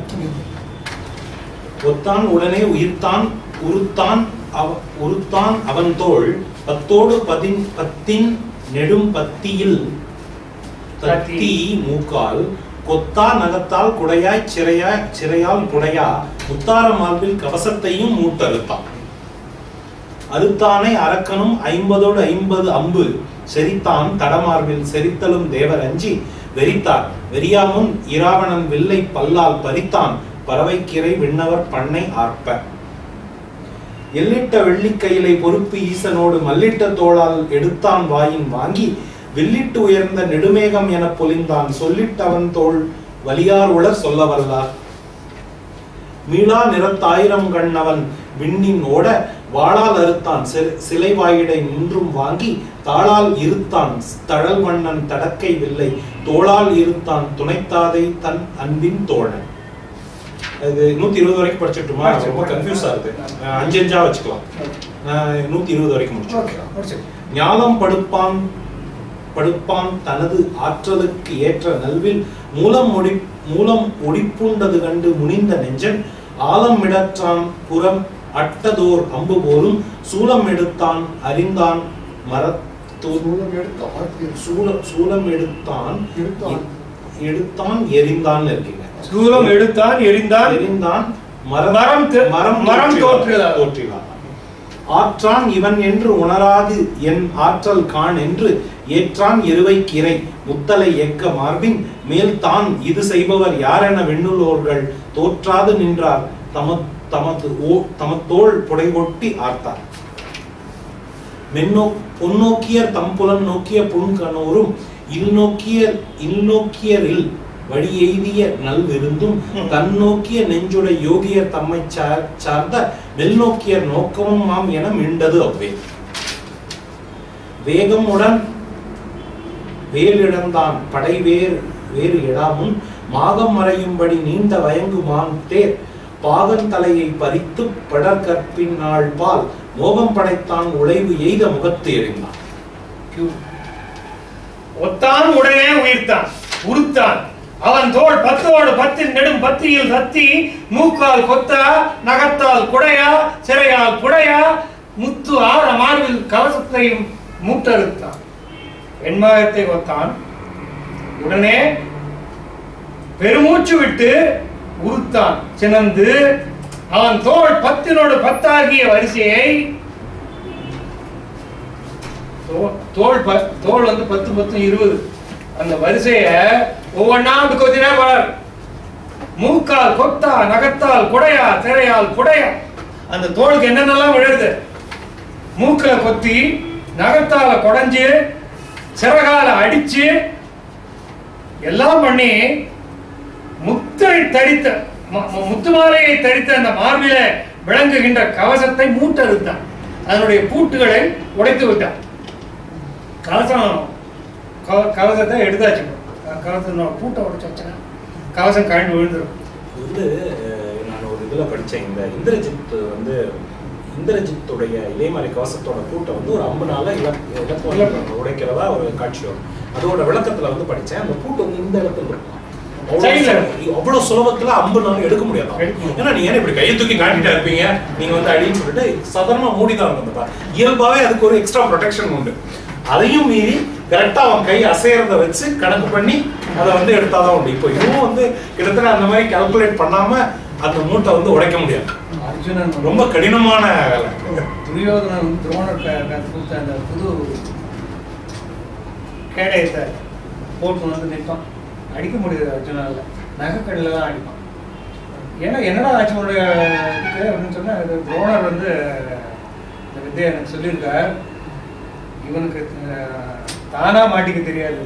ஒத்தான் உடனே உறுத்தான் அவன் தோள் பத்தோடு பத்தின் நெடும் பத்தியில் தத்தி மூக்கால் கொத்தா நகத்தால் குடையாய் சிறையால் புடையா முத்தார மார்பில் கவசத்தையும் மூட்டறுத்தான். அறுத்தானை அரக்கனும் 50 அம்பு செரித்தான் தடமார்பில் செரித்தலும் தேவர் அஞ்சி வெறித்தார். வெறியாமுன் இராவணன் வில்லை பல்லால் பறித்தான் பறவைக்கிரை விண்ணவர் பண்ணை ஆர்ப்ப. எல்லிட்ட வெள்ளிக்கையிலை பொறுப்பு ஈசனோடு மல்லிட்ட தோளால் எடுத்தான் வாயின் வாங்கி வில்லிட்டு உயர்ந்த நெடுமேகம் என பொலிந்தான் சொல்லிட்டவன் தோள் வலியார் உளர் சொல்ல வல்லார். மீளா நிறத்தாயிரம் கண்ணவன் விண்ணின் ஓட வாளால் அறுத்தான் சிலை வாயிடை நின்றும் வாங்கி தாளால் இருத்தான் தழல் வண்ணன் தடக்கை வில்லை தோளால் இருத்தான் துணைத்தாதை தன் அன்பின் தோழன். இது 120 வரைக்கும் படிச்சுட்டுமா? ரொம்ப கன்ஃபியூஸா இருக்கு. 5 வச்சுக்கலாம். 120 வரைக்கும் முடிச்சு. ஞானம் படுப்பான் தனது ஆற்றலுக்கு ஏற்ற நல்வில் மூலம் ஒடிப்புண்டது கண்டு முனிந்த நெஞ்சன் ஆலம் இடற்றான் புறம் அட்டதோர் அம்பு போலும் சூலம் எடுத்தான் அறிந்தான் சூலம் எடுத்தான் எரிந்தான் இருக்கீங்க. சூலம் எடுத்தான் எரிந்தான் மரம் தோற்றினான். ஆற்றான் இவன் என்று உணராது என் ஆற்றல் கான் என்று ஏற்றான் எருவை கிரை முத்தலை ஏக்க மார்பின் மேல் தான் இது செய்பவர் யாரென வெண்ணுள்ளோர்கள் தோற்றாது நின்றார் தமத்தோள் புடைகொட்டி ஆர்த்தார். பொன்னோக்கியர் தம்புலன் நோக்கிய புன்கனோரும் இல்நோக்கியரில் வழி எய்திய நல்விருந்தும் தன்னோக்கிய நெஞ்சுடை யோகியர் தம்மை சார்ந்த மெல்நோக்கியர் நோக்கமும் மாம் என மிண்டது அவ்வே. வேகமுடன் வேலிடந்தான் படை வேறு இடாமுன் மாகம் மறையும்படி நீண்ட வயங்குமான் தேர் பாகன் தலையை பறித்து படற்கற்பினாள் பால் மோகம் படைத்தான் உழைவு எய்த முகத்து எறிந்தான். ஒத்தான் உடனே உயிர்த்தான் உறுத்தான் அவன் தோள் 10 10 நெடும் பத்தியில் சத்தி மூக்கால் கொத்தா நகத்தால் குடையா சிறையால் புடையா முத்து ஆற மார்பில் கவசத்தையும் மூட்டறுத்தான். வெண்மாகத்தை கொத்தான் உடனே பெருமூச்சு விட்டு உறுத்தான் சினந்து அவன் தோள் 10 10 வரிசையை தோள் வந்து 10 10 20 அந்த வரிசைய ஒவ்வொன்னா கொத்தினா பார். மூக்கால் கொத்தா நகத்தால் குடையா திரையால் புடையா அந்த தோளுக்கு என்னென்னலாம் விழுது. மூக்குல கொத்தி நகத்தால குடைஞ்சு சிறகால அடிச்சு எல்லாம் பண்ணி முத்துமாலையை தரித்த அந்த மார்பில விளங்குகின்ற கவசத்தை மூட்டறுத்தான். அதனுடைய பூட்டுகளை உடைத்து விட்டான். கவசத்தை எடுத்தாச்சு. கவசம் பூட்டை உடைச்சு கவசம் கழண்டு விழுந்துடும். நான் ஒரு இதுல படிச்சேன். இந்த இந்திரஜித்துடைய இளையமலை கவசத்தோட பூட்டை ஒரு அம்புனால உடைக்கிறதா ஒரு காட்சி வரும். அதோட விளக்கத்துல படிச்சேன். அந்த பூட்டு இந்த இடத்துல இருக்கும். அவ்வளவு சுலபத்துல அம்புனால எடுக்க முடியாது. ஏன்னா நீங்க இப்படி கையை தூக்கி காட்டிட்டா இருப்பீங்க. நீங்க அடின்னு சொல்லிட்டு சாதாரணமா மூடிதான் இருக்கும். இயல்பாவே அதுக்கு ஒரு எக்ஸ்ட்ரா ப்ரொடெக்ஷன் உண்டு. அதையும் மீறி கரெக்டா அவன் கை அசைறத வச்சு கணக்கு பண்ணி அதை எடுத்தாதான் உண்டு. இப்போ இதுவும் கிட்டத்தட்ட அந்த மாதிரி கால்குலேட் பண்ணாம அந்த மூட்டை உடைக்க முடியாது. அர்ஜுனன் ரொம்ப கடினமான வேலை. துரியோதனன் துரோணர் கொடுத்த அந்த புது கேடயத்தை போட்டு நிற்பான். அடிக்க முடியாது அர்ஜுனால. நகைக்கல்ல தான் அடிப்பான். ஏன்னா என்னடா ஆச்சு உடைய இதுக்கு அப்படின்னு சொன்னா துரோணர் இந்த வித்தியை எனக்கு சொல்லியிருக்கார். இவனுக்கு தானா மாட்டிக்க தெரியாது.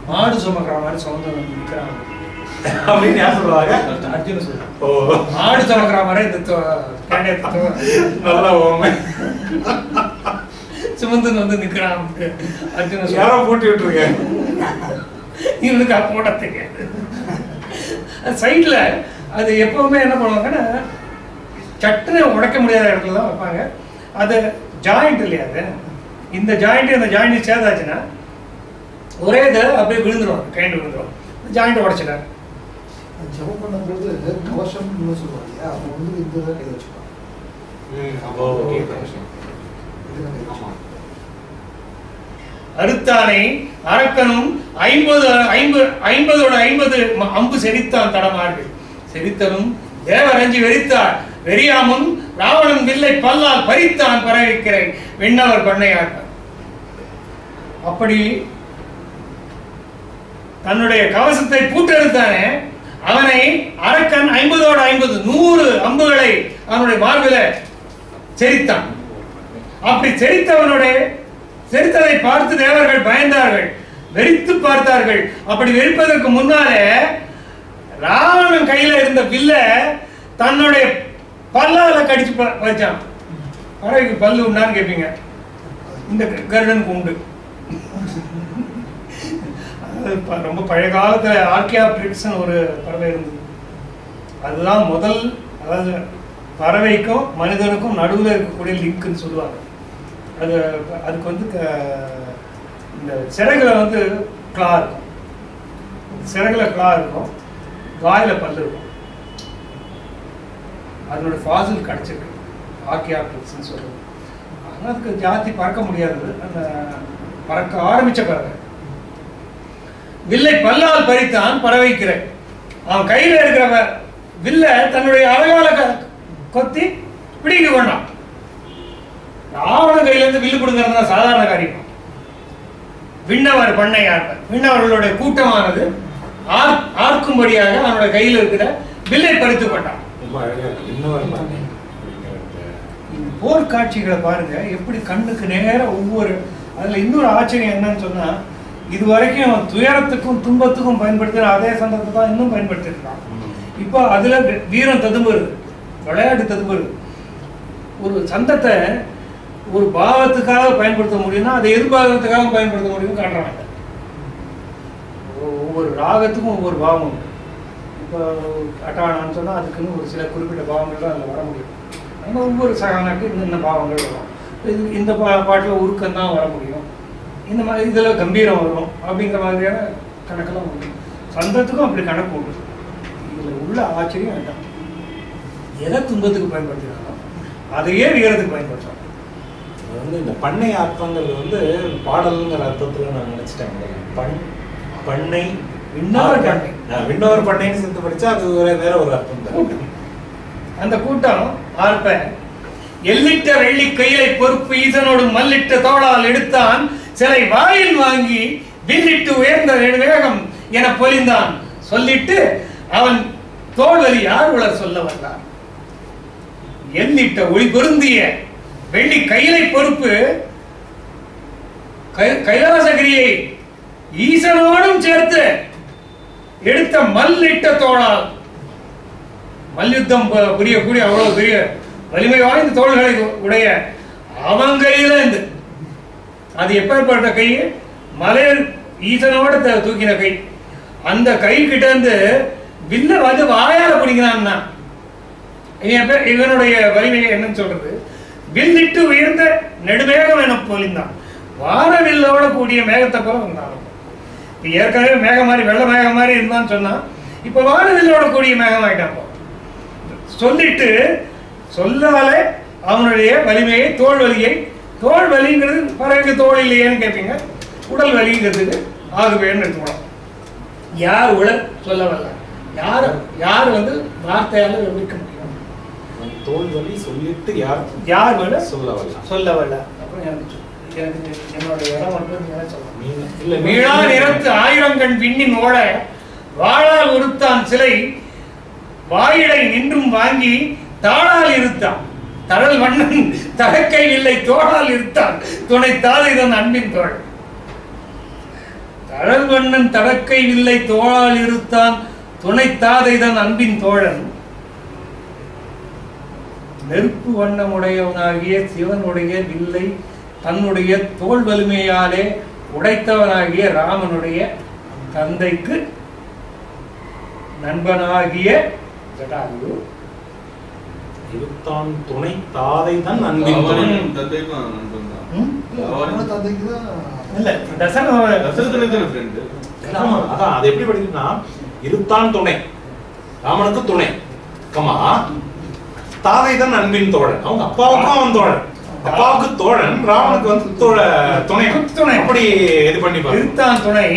மாடு சுமக்கிற மாதிரி சுமந்து நிற்கிறான் அப்படின்னு யார் சொல்லுவாங்க? அர்ஜுன சொல்லுவாங்க. மாடு சுமக்கிற மாதிரி இந்த நல்லா சுமந்து நிற்கிறான் அர்ஜுன யாரும் போட்டி விட்டுருக்கேன். இவனுக்கு போட தெரியாது. சைட்ல அது எப்பவுமே என்ன பண்ணுவாங்கன்னா சட்டுன்னு உடைக்க முடியாத இடத்துல தான் வைப்பாங்க. அது ஜாயிண்ட் இல்லையா? அது இந்த ஜாயிண்ட் அந்த ஜாயிண்ட் சேர்ந்தாச்சுன்னா ஒரே இதை அப்படியே விழுந்துடும். கைண்ட் விழுந்துடும். ஜாயிண்ட் உடைச்சிட்டார். ஜபம் பண்ணும்போது கவசம் சொல்லுவாங்க. அப்போ இந்த கை வச்சுப்பாங்க. அறுத்தானை அரக்கனும் 50 அம்பு செரித்தான் தடமார்கள். செரித்தனும் தேவரஞ்சி வெறித்தார் வெறியாமும் ராவணன் வில்லை பல்லால் பறித்தான் பரவிக்கிறை வெண்ணவர் பண்ணையாட்டான். அப்படி தன்னுடைய கவசத்தை பூட்டெடுத்தானே அவனை அரக்கன் 50 100 அம்புகளை அவனுடைய மார்பில செரித்தான். அப்படி செரித்ததை பார்த்து தேவர்கள் பயந்தார்கள், வெறித்து பார்த்தார்கள். அப்படி வெறிப்பதற்கு முன்னாலே ராவணன் கையில இருந்த வில்ல தன்னுடைய பல்லால கடிச்சு பறிச்சான். பறவைக்கு பல்லு உண்டான்னு கேட்பீங்க. இந்த கருடனுக்கு உண்டு. ரொம்ப பழைய காலத்துல ஆர்கியாப்டிக்ஸ்னு ஒரு பறவை இருந்தது. அதுதான் முதல், அதாவது பறவைக்கும் மனிதனுக்கும் நடுவில் இருக்கக்கூடிய லிங்க்னு சொல்லுவாங்க. அதுக்கு இந்த சிறகுல கிளா இருக்கும். சிறகுல கிளா இருக்கும், வாயில பல்லு இருக்கும். அதனோட ஃபாசில் கிடைச்சிருக்கு, ஆர்கியாப்டிக்ஸ்னு சொல்லுவாங்க. ஆனால் அதுக்கு ஜாதி பறக்க முடியாது. அந்த பறக்க ஆரம்பிச்ச பறவை வில்லை பல்லால் பறித்தான் பறவைக்கிற. அவன் கையில இருக்கிற வில்ல தன்னுடைய அழகால கொத்தி பிடிக்க கொண்டான். ராவண கையில இருந்து வில்லு கொடுங்கறதுனா சாதாரண காரியம். விண்ணவர் பண்ணையார், விண்ணவர்களுடைய கூட்டமானது ஆர்க்கும்படியாக அவனுடைய கையில் இருக்கிற வில்லை பறித்து கொண்டான். போர்க்காட்சிகளை பாருங்க எப்படி கண்ணுக்கு நேர ஒவ்வொரு. அதுல இன்னொரு ஆச்சரியம் என்னன்னு சொன்னா, இதுவரைக்கும் அவன் துயரத்துக்கும் துன்பத்துக்கும் பயன்படுத்துற அதே சந்தத்தை தான் இன்னும் பயன்படுத்திருக்கான். இப்போ அதுல வீரம் ததும்புறது, விளையாட்டு ததும்புறது. ஒரு சந்தத்தை ஒரு பாவத்துக்காக பயன்படுத்த முடியும்னா அதை எதிர்பாகத்துக்காக பயன்படுத்த முடியும் காட்டுறாங்க. ஒவ்வொரு ராகத்துக்கும் ஒவ்வொரு பாவம் உண்டு. இப்போ அட்டானான்னு சொன்னால் அதுக்குன்னு ஒரு சில குறிப்பிட்ட பாவங்கள் தான் அதில் வர முடியும். நம்ம ஒவ்வொரு சகானாக்கு இந்த பாவங்கள் வரும். இந்த பாட்டில் உருக்கம் தான் வர முடியும், இந்த மாதிரி இதில் கம்பீரம் வரும் அப்படிங்கிற மாதிரியான கணக்கெல்லாம் உண்டு. சந்தத்துக்கும் அப்படி கணக்கு உண்டு. இதில் உள்ள ஆச்சரியம் அதுதான். எதை துன்பத்துக்கு பயன்படுத்தினாலும் அதையே வீரத்துக்கு பயன்படுத்தலாம். வந்து இந்த பண்ணை அர்த்தங்கள் வந்து பாடல்ங்கிற அர்த்தத்துல நான் நினைச்சிட்டேன். பண்ணை விண்ணவர் பண்ணைன்னு சேர்த்து படிச்சா அது வேற ஒரு அர்த்தம் தான். அந்த கூட்டம் ஆர்ப்ப எல்லிட்ட வெள்ளி கையிலை பொறுப்பு ஈசனோடு மல்லிட்ட தோளால் எடுத்தான் சிலை வாயில் வாங்கி வில்லிட்டு உயர்ந்த வேகம் என பொலிந்தான் சொல்லிட்டு அவன் தோல்வலி யார் உலர் சொல்ல வந்தார். எல்லிட்ட ஒளி பொருந்திய வெள்ளி கையிலை பொறுப்பு கைலாசகிரியை ஈசனோடும் சேர்த்து எடுத்த மல்லிட்ட தோளால் மல்யுத்தம் புரியக்கூடிய அவ்வளவு பெரிய வலிமை வாய்ந்த தோள்களை உடைய அவன் கையில இருந்து அது எப்பேற்பட்ட கை, மலையர் ஈசனோட தூக்கின கை. அந்த கை கிட்ட இருந்து வில்ல வந்து வாயால பிடிக்கிறான்னா இவனுடைய வலிமையை என்னன்னு சொல்றது, வில்லிட்டு உயர்ந்த நெடுமேகம் என பொலிந்தான். வானவில்லோட கூடிய மேகத்தை போல வந்தான். ஏற்கனவே மேகம் மாதிரி வெள்ள மேகம் மாதிரி இருந்தான்னு சொன்னா இப்ப வானவில்லோட கூடிய மேகம் ஆயிட்டான். சொல்லிட்டு சொல்லாலே அவனுடைய வலிமையை தோல் வலியை, தோல் வலிங்கிறது பறவைக்கு தோல் இல்லையேன்னு கேட்பீங்க, உடல் வலிங்கிறதுக்கு ஆகுவேன்னு எடுத்துக்கணும். யார் உடல் சொல்ல வரல, யார் வந்து வார்த்தையால விவரிக்க முடியும். தோல் வலி சொல்லிட்டு யார் வேலை சொல்ல வரல. அப்புறம் எனக்கு என்னுடைய இடம் வந்து சொல்லலாம். மீளா நிறத்து 1000 கண் விண்ணின் ஓட வாழால் உறுத்தான் சிலை வாயிலை நின்றும் வாங்கி தாளால் இருத்தான். தழல் வண்ணன் தடக்கை இல்லை தோளால் இருத்தான் துணை தாதைதன் அன்பின் தோள். தழல் வண்ணன் தடக்கை இல்லை தோளால் இருத்தான் துணை தாதைதன் அன்பின் தோழன். நெருப்பு வண்ணமுடையவனாகிய சிவனுடைய வில்லை தன்னுடைய தோல் வலிமையாலே உடைத்தவனாகிய ராமனுடைய தந்தைக்கு நண்பனாகிய ஜடாயு இருத்தான் துணை தாதை தான் அன்பின் தந்தைக்கும் நண்பன் தான். தந்தைக்கு தான் இல்ல தசரதனுக்கு ஃப்ரெண்ட். அதான் அது எப்படி படிக்குதுன்னா இருத்தான் துணை ராமனுக்கு துணை கமா தாதை தான் அன்பின் தோழன். அவங்க அப்பாவுக்கும் அவன் தோழன், அப்பாவுக்கு தோழன், ராமனுக்கு வந்து துணை துணை. அப்படி இது பண்ணி இருத்தான் துணை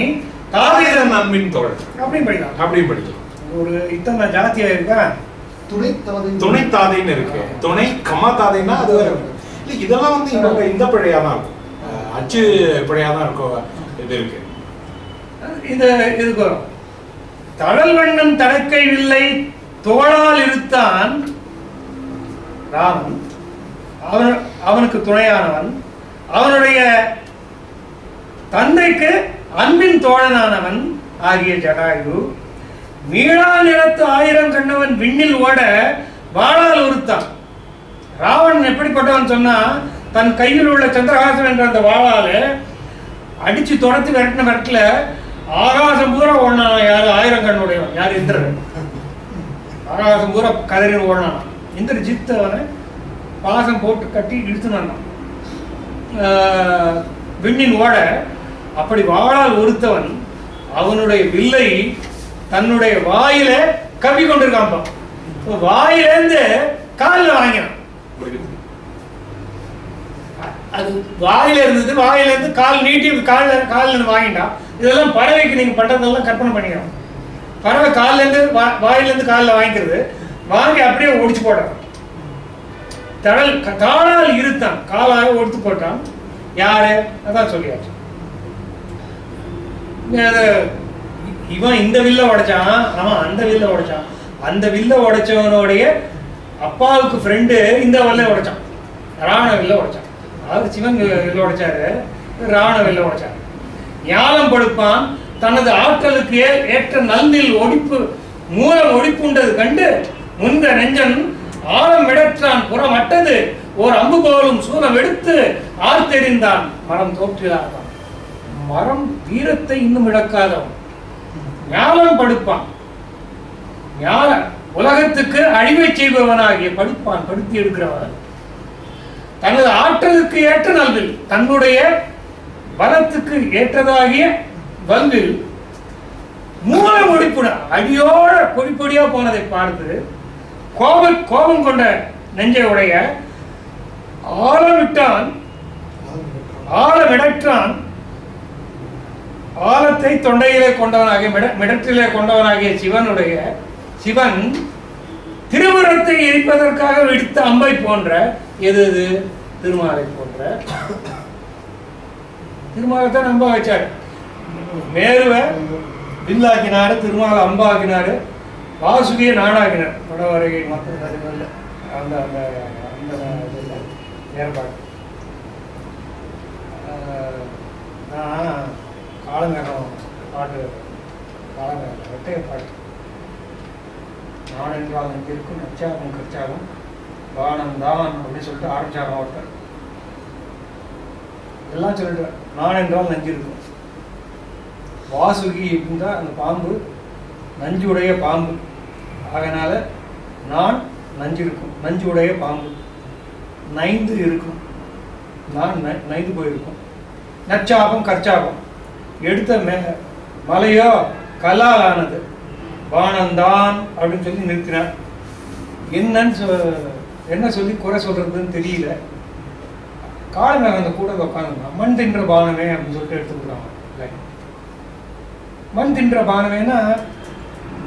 தாதை தான் அன்பின் தோழன் அப்படின்னு படிக்கலாம். அப்படின்னு படிக்கலாம். ஒரு இத்தனை ஜாத்தியா இருக்கா, துணை தாதைன்னு இருக்கு, துணை கமா தாதைன்னா அது இல்ல. இதெல்லாம் வந்து இவங்க இந்த பிழையா தான் இருக்கும், அச்சு பிழையா தான் இருக்கும். இது இருக்கு இதுக்கு வரும். தழல் வண்ணன் தடக்கை வில்லை தோளால் இருத்தான் ராமன், அவனுக்கு துணையானவன், அவனுடைய தந்தைக்கு அன்பின் தோழனானவன் ஆகிய ஜடாயு. மீளா நிறத்து 1000 கண்ணவன் விண்ணில் ஓட வாளால் உறுத்தான். ராவணன் எப்படிப்பட்டவன் சொன்னா தன் கையில் உள்ள சந்திரஹாசன் என்ற அந்த வாளால அடிச்சு தொடர்த்து விரட்டில ஆகாசம் பூரா ஓடினான். யாரு 1000 கண்ணுடையவன், யாரு இந்திரன். ஆகாசம் பூரா கதறி ஓடினான். இந்திரஜித் அவனை பாசம் போட்டு கட்டி இழுத்துனான் விண்ணின் ஓட. அப்படி வாளால் ஒருத்தவன் அவனுடைய வில்லை தன்னுடைய வாயில கவி கொண்டிருக்கான். வாயிலிருந்து காலில் வாங்கினான். அது வாயில இருந்தது, வாயில இருந்து கால் நீட்டி காலில் இருந்து வாங்கிட்டான். இதெல்லாம் பறவைக்கு நீங்க பண்றதெல்லாம் கற்பனை பண்ணிக்கணும். பறவை காலில இருந்து வாயில இருந்து காலில் வாங்கிக்கிறது, வாங்கி அப்படியே ஒடிச்சு போட்டான். தாளால் இருத்தான், காலாக ஒடுத்து போட்டான். யாரு அதான் சொல்லியாச்சு. இவன் இந்த வில்ல உடைச்சான், அவன் அந்த வில்ல உடைச்சான். அந்த வில்ல உடைச்சவனுடைய அப்பாவுக்கு ஃப்ரெண்டு இந்த வில்ல உடைச்சான், ராவண வில்ல உடைச்சான். அதாவது சிவன் வில்ல உடைச்சாரு, ராவண வில்ல உடைச்சாரு. ஞானம் படுப்பான் தனது ஆற்றலுக்கு ஏற்ற நல்நில் ஒடிப்பு மூலம் ஒடிப்புண்டது கண்டு முந்த நெஞ்சன் ஆழம் விடற்றான் புறமட்டது ஓர் அம்பு போலும் சூலம் எடுத்து ஆர்த்தெறிந்தான். மரம் தோற்றிலாதான், மரம் வீரத்தை இன்னும் இழக்காதவன் ஞானம் படுப்பான். ஞான உலகத்துக்கு அழிவை செய்பவனாகிய படிப்பான், படுத்தி எடுக்கிறவன் தனது ஆற்றலுக்கு ஏற்ற நல்வில், தன்னுடைய பலத்துக்கு ஏற்றதாகிய வல்வில் மூல முடிப்புட அடியோட பொடிப்பொடியா போனதை பார்த்து கோபம் கொண்ட நெஞ்சை உடைய ஆழமிடற்றான் ஆழத்தை தொண்டையிலே கொண்டவனாகிய மிடற்றிலே கொண்டவனாகிய சிவன் திருவுரத்தை எரிப்பதற்காக விடுத்த அம்பை போன்ற எது திருமாலை போன்ற திருமாலைத்தான் அம்பா வச்சாரு. மேருவை வில்லாக்கினாரு, திருமாலை அம்பாக்கினாரு, வாசுகியை நாடாக்கினார். வடவரைகை மக்கள் அறிவல்ல அந்த அந்த அந்த ஏற்பாடு. நான் காலங்கரம் பாட்டு காலங்கரம் ரெட்டைய பாட்டு நாடென்றால் நெஞ்சிருக்கும் நச்சாகும் கச்சாகும் பானம் தான் அப்படின்னு சொல்லிட்டு ஆரம்பிச்சாரம் ஒருத்தர். எல்லாம் சொல்லிட்டு நான் என்றால் நஞ்சிருக்கும். வாசுகி இருந்தா அந்த பாம்பு நஞ்சுடைய பாம்பு, அதனால நான் நஞ்சிருக்கும், நஞ்சுடைய பாம்பு. நைந்து இருக்கும், நான் நைந்து போயிருக்கும். நச்சாபம் கற்சாபம், எடுத்த மலையோ கல்லால் ஆனது, வானந்தான் அப்படின்னு சொல்லி நிறுத்தினார். என்ன சொல்லி குறை சொல்றதுன்னு தெரியல. காலமே அந்த கூட உட்காந்து மண் தின்ற பானமே அப்படின்னு சொல்லிட்டு எடுத்துக்கிறாங்க. மண் தின்ற பானமேனா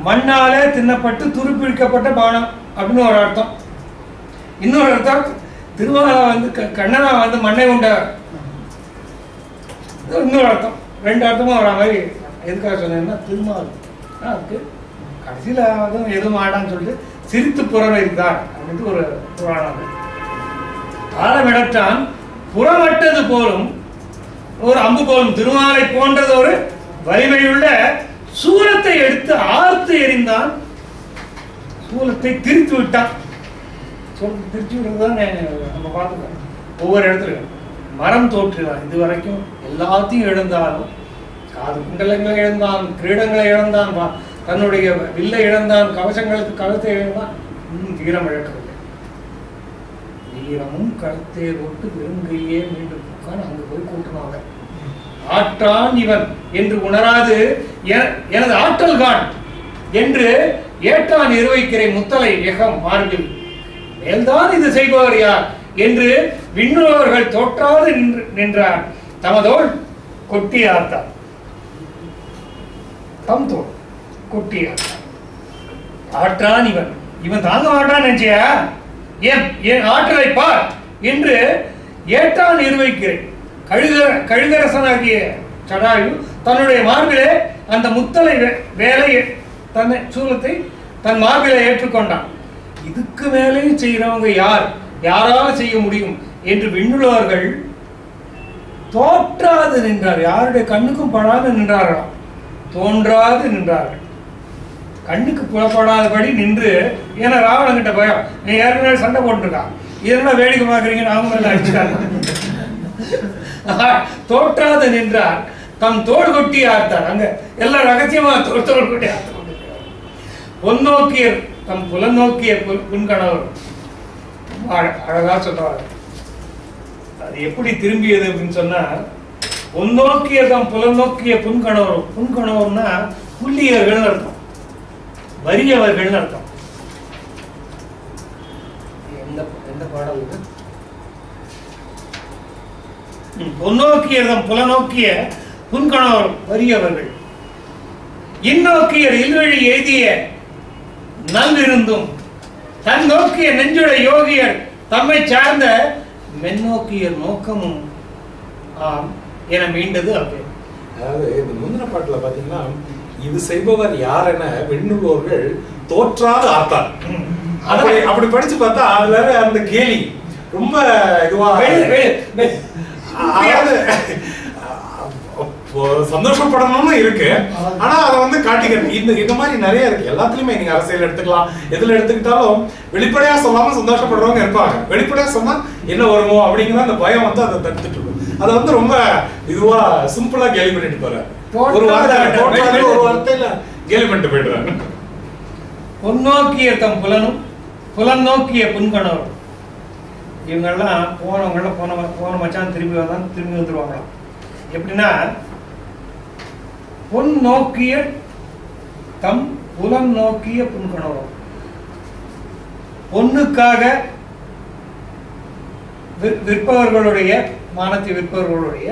மண்ணாலே தின்னப்பட்டு துருப்பிடிக்கப்பட்ட பானம் அப்படின்னு ஒரு அர்த்தம். இன்னொரு அர்த்தம் திருமாலா கண்ணனா மண்ணை உண்ட, இன்னொரு அர்த்தம். ரெண்டு அர்த்தமும் வர மாதிரி. எதுக்காக சொன்னேன்னா திருமால் அதுக்கு கடைசியில் அதுவும் எதுவும் ஆடான்னு சொல்லிட்டு சிரித்து புறவைத்தார் அப்படின்னு ஒரு புராணம். ஆழமிடற்றான் புறமட்டது போலும் ஒரு அம்பு போலும் திருமாலை போன்றது ஒரு வலிமையுள்ள சூலத்தை எடுத்து ஆர்த்து எறிந்தான். சூலத்தை திரித்து விட்டான். திருச்சி விடுறதுதான் நம்ம பார்த்துக்கோம். ஒவ்வொரு இடத்துலையும் மரம் தோற்றுதான். இதுவரைக்கும் எல்லாத்தையும் இழந்தாலும், காது குண்டலங்களை இழந்தான், கிரீடங்களை இழந்தான், தன்னுடைய வில்லை இழந்தான், கவசங்களுக்கு கழுத்தை இழந்தான். இன்னும் தீரம் இழக்கவில்லை. தீரமும் கழுத்தை போட்டு வெறுங்கையே மீண்டும் உட்காந்து அங்கு போய் கூட்டினாங்க. ஆற்றான் இவன் என்று உணராது எனது ஆற்றல்கான் என்று ஏற்றான் இருவைக்கிறை முத்தலை எகம் மார்பில் மேல்தான் இது செய்பவர் யார் என்று விண்ணுள்ளவர்கள் தோற்றாது நின்றார். தமதோள் கொட்டி ஆர்த்தார். தம் தோல் கொட்டி ஆர்த்தார். ஆற்றான் இவன் தாங்க மாட்டான் நினைச்சியா? ஏன் ஆற்றலை பார் என்று ஏற்றான் இருவைக்கிறேன். கழுகரசனாகிய சடாயு தன்னுடைய மார்பிலே அந்த முத்தலை வேலை தன்னை சூலத்தை தன் மார்பிலே ஏற்றுக்கொண்டான். இதுக்கு மேலேயும் செய்கிறவங்க யாரால் செய்ய முடியும் என்று விண்ணுள்ளவர்கள் தோற்றாது நின்றார். யாருடைய கண்ணுக்கும் படாது நின்றார்களாம். தோன்றாது நின்றார்கள். கண்ணுக்கு புலப்படாதபடி நின்று, ஏன்னா ராவணன் கிட்ட பயம், நீ ஏற்கனவே சண்டை போட்டுருக்கான், இதெல்லாம் வேடிக்கை பார்க்குறீங்கன்னு அவங்க மேல அடிச்சாங்க. தோற்றாது நின்றார். தம் தோடு கொட்டி ஆர்த்தார். அங்க எல்லாம் ரகசியமா தோடு கொட்டி ஆர்த்த பொன்னோக்கியர் தம் புலநோக்கிய புன்கணவர். அழகா சொல்றாரு. அது எப்படி திரும்பியது அப்படின்னு சொன்னா, பொன்னோக்கிய தம் புலநோக்கிய புன்கணவர். புன்கணவர்னா புள்ளியர்கள் அர்த்தம், வறியவர்கள் அர்த்தம். எந்த பாடல் இது? பொன்னோக்கியதம் புலநோக்கிய புன்கணவர் வறியவர்கள். இந்நோக்கியர் இல்வழி எய்திய நல்விருந்தும் தன் நோக்கிய நெஞ்சுடைய யோகியர் தம்மை சார்ந்த மென்னோக்கியர் நோக்கமும் ஆம் என மீண்டது. அப்படி அதாவது இந்த முந்தின பாட்டுல பாத்தீங்கன்னா, இது செய்பவர் யார் என விண்ணுள்ளோர்கள் தோற்றாது ஆர்த்தார். அப்படி படிச்சு பார்த்தா அதுல அந்த கேலி ரொம்ப இதுவா சந்தோஷப்படணும்னு இருக்கு. ஆனா அதை காட்டிக்கிறது இந்த மாதிரி நிறைய இருக்கு. எல்லாத்துலயுமே நீங்க அரசியல் எடுத்துக்கலாம், எதுல எடுத்துக்கிட்டாலும் வெளிப்படையா சொல்லாம சந்தோஷப்படுறவங்க இருப்பாங்க. வெளிப்படையா சொன்னா என்ன வருமோ அப்படிங்கிற அந்த பயம் அதை தடுத்துட்டு இருக்கும். அதை ரொம்ப இதுவா சிம்பிளா கேலி பண்ணிட்டு போறாரு. ஒரு வார்த்தையில கேலி பண்ணிட்டு போயிடுறாரு. பொன்னோக்கிய தம் புலனும் புலன் நோக்கிய புன்கணவரும். இவங்கெல்லாம் போனவங்களாம் போன மச்சான் திரும்பி வந்துருவாங்களாம். எப்படின்னா, பொன் நோக்கிய தம் புலன் நோக்கிய புன்கணவரும். பொண்ணுக்காக விற்பவர்களுடைய மானத்தை விற்பவர்களுடைய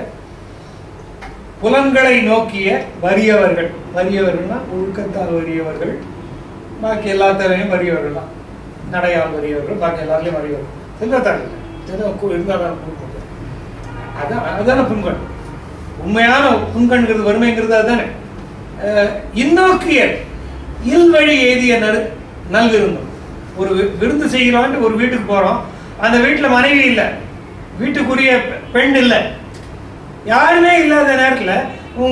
புலன்களை நோக்கிய வறியவர்கள். வறியவர்கள்னா ஒழுக்கத்தால் வறியவர்கள், பாக்கி எல்லாத்தாலையும் வறியவர்கள் தான். நடையால் வறியவர்கள், பாக்கி எல்லாத்துலேயும் வறியவர்கள். செல்வத்தால் இருந்தால் அதான புண்கண். உண்மையான புண்கண்கிறது வறுமைங்கிறது அதுதானே. இந்நோக்கிய இல்வழி எய்திய நல்விருந்தம். ஒரு விருந்து செய்யலான்ட்டு ஒரு வீட்டுக்கு போறோம். அந்த வீட்டில் மனைவி இல்லை, வீட்டுக்குரிய பெண் இல்லை, யாருமே இல்லாத நேரத்தில்,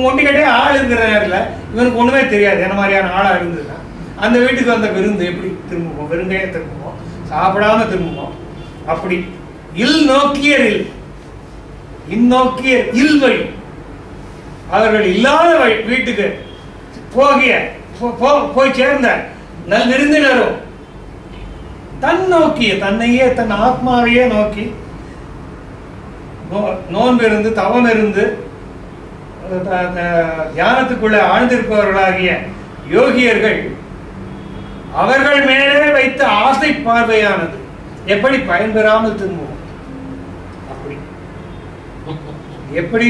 ஒண்டிக்கிட்டே ஆள் இருக்கிற நேரத்தில் இவனுக்கு ஒன்றுமே தெரியாது என்ன மாதிரியான ஆளாக இருந்ததுன்னா அந்த வீட்டுக்கு வந்த விருந்து எப்படி திரும்புவோம்? விருந்தே திரும்புவோம், சாப்பிடாம திரும்புவோம். அப்படி இல் நோக்கிய இந்நோக்கிய இல் வழி, அவர்கள் இல்லாத வீட்டுக்கு போய் சேர்ந்த நல் விருந்தினரும் தன் நோக்கிய தன்னையே தன் ஆத்மாவையே நோக்கி நோன்பு இருந்து தவம் இருந்து தியானத்துக்குள்ள ஆழ்ந்திருப்பவர்களாகிய யோகியர்கள் அவர்கள் மேலே வைத்த ஆசை பார்வையானது எப்படி பயன்பெறாமல் திரும்புவோம்? அப்படி எப்படி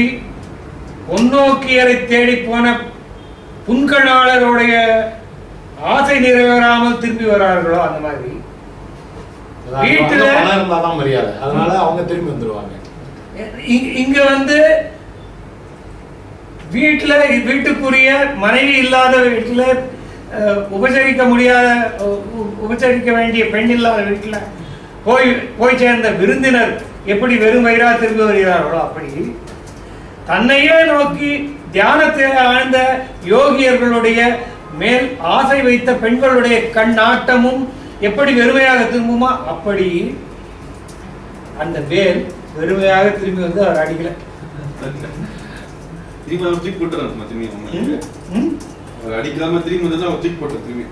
பொன்னோக்கியரை தேடி போன புன்கணாளருடைய ஆசை நிறைவேறாமல் திரும்பி வரார்களோ அந்த மாதிரி வீட்டுல மரியாதை, அதனால அவங்க திரும்பி வந்துருவாங்க. இங்க வந்து வீட்டுல வீட்டுக்குரிய மனைவி இல்லாத வீட்டுல உபசரிக்க வேண்டிய பெண் இல்லாத வீட்டுல போய் சேர்ந்த விருந்தினர் எப்படி வெறும் வயிறா திரும்பி வருகிறார்களோ அப்படி தன்னையே நோக்கி தியானத்தில் ஆழ்ந்த யோகியர்களுடைய மேல் ஆசை வைத்த பெண்களுடைய கண்ணாட்டமும் எப்படி வெறுமையாக திரும்புமா அப்படி அந்த வேல் வெறுமையாக திரும்பி வந்து அவர் அடிக்கல. அடிக்காம திரும்பி வந்து திரும்பி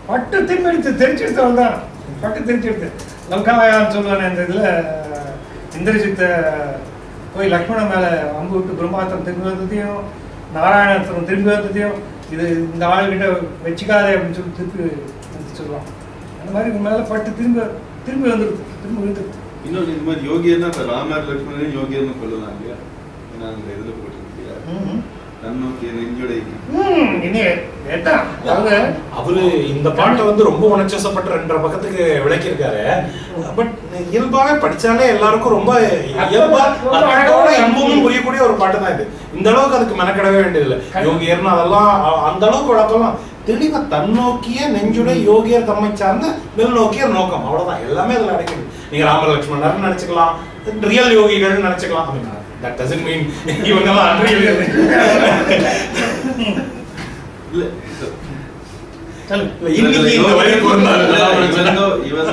பட்டு திரும்பி எடுத்து தெரிஞ்செடுத்தவன் தான். பட்டு தெரிஞ்செடுத்து லங்காயான்னு சொல்லுவானே இந்த இதுல இந்திரஜித்த போய் லக்ஷ்மணன் மேல அம்பு விட்டு பிரம்மாஸ்திரம் திரும்பி வந்ததையும் நாராயணாஸ்திரம் திரும்பி வந்ததையும் இது இந்த ஆளுகிட்ட வச்சுக்காதே அப்படின்னு சொல்லி திருப்பி சொல்லுவான். அந்த மாதிரி உங்க மேல பட்டு திரும்பி வந்துருக்கு, திரும்பி விழுந்துருக்கு. இன்னொன்று இந்த மாதிரி யோகியர்னா இப்ப ராமர் லக்ஷ்மணன் யோகியர்னு சொல்லலாம் இல்லையா? ஏன்னா அந்த இதுல போட்டுருக்கீங்க தன்னோக்கிய நெஞ்சோட. அவரு இந்த பாட்டை வந்து ரொம்ப உணர்ச்சப்பட்டு 2.5 பக்கத்துக்கு விளக்கியிருக்காரு. பட் இயல்பாவே படிச்சாலே எல்லாருக்கும் ரொம்ப இயல்பா இன்பமும் புரியக்கூடிய ஒரு பாட்டு தான் இது. இந்த அளவுக்கு அதுக்கு மெனக்கிடவே வேண்டியதில்லை. யோகியர்னு அதெல்லாம் அந்த அளவுக்கு விளக்கலாம். தெளிவா தன்னோக்கிய நெஞ்சுடைய யோகியர் தம்மை சார்ந்த மேல் நோக்கிய நோக்கம், அவ்வளவுதான். எல்லாமே அதுல அடங்கிடுது. நீங்க ராம லக்ஷ்மணர் நினைச்சுக்கலாம், ரியல் யோகிகள் நினைச்சுக்கலாம். அப்படின்னா that doesn't mean இவங்கெல்லாம் unreal.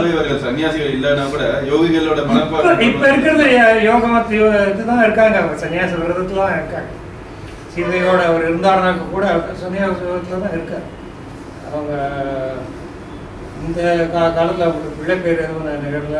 இவர்கள் சன்னியாசிகள் இல்லைன்னா கூட யோகிகளோட மனப்பாடு இப்ப இருக்கிறது யோகமத்து இதுதான் இருக்காங்க, சன்னியாச விரதத்துலாம் இருக்காங்க. சீதையோட அவர் இருந்தாருனாக்க கூட சன்னியாச விரதத்துல தான் இருக்காரு. அவங்க இந்த காலத்துல அவங்களுக்கு பிள்ளை பேர் எதுவும் நிகழ்ல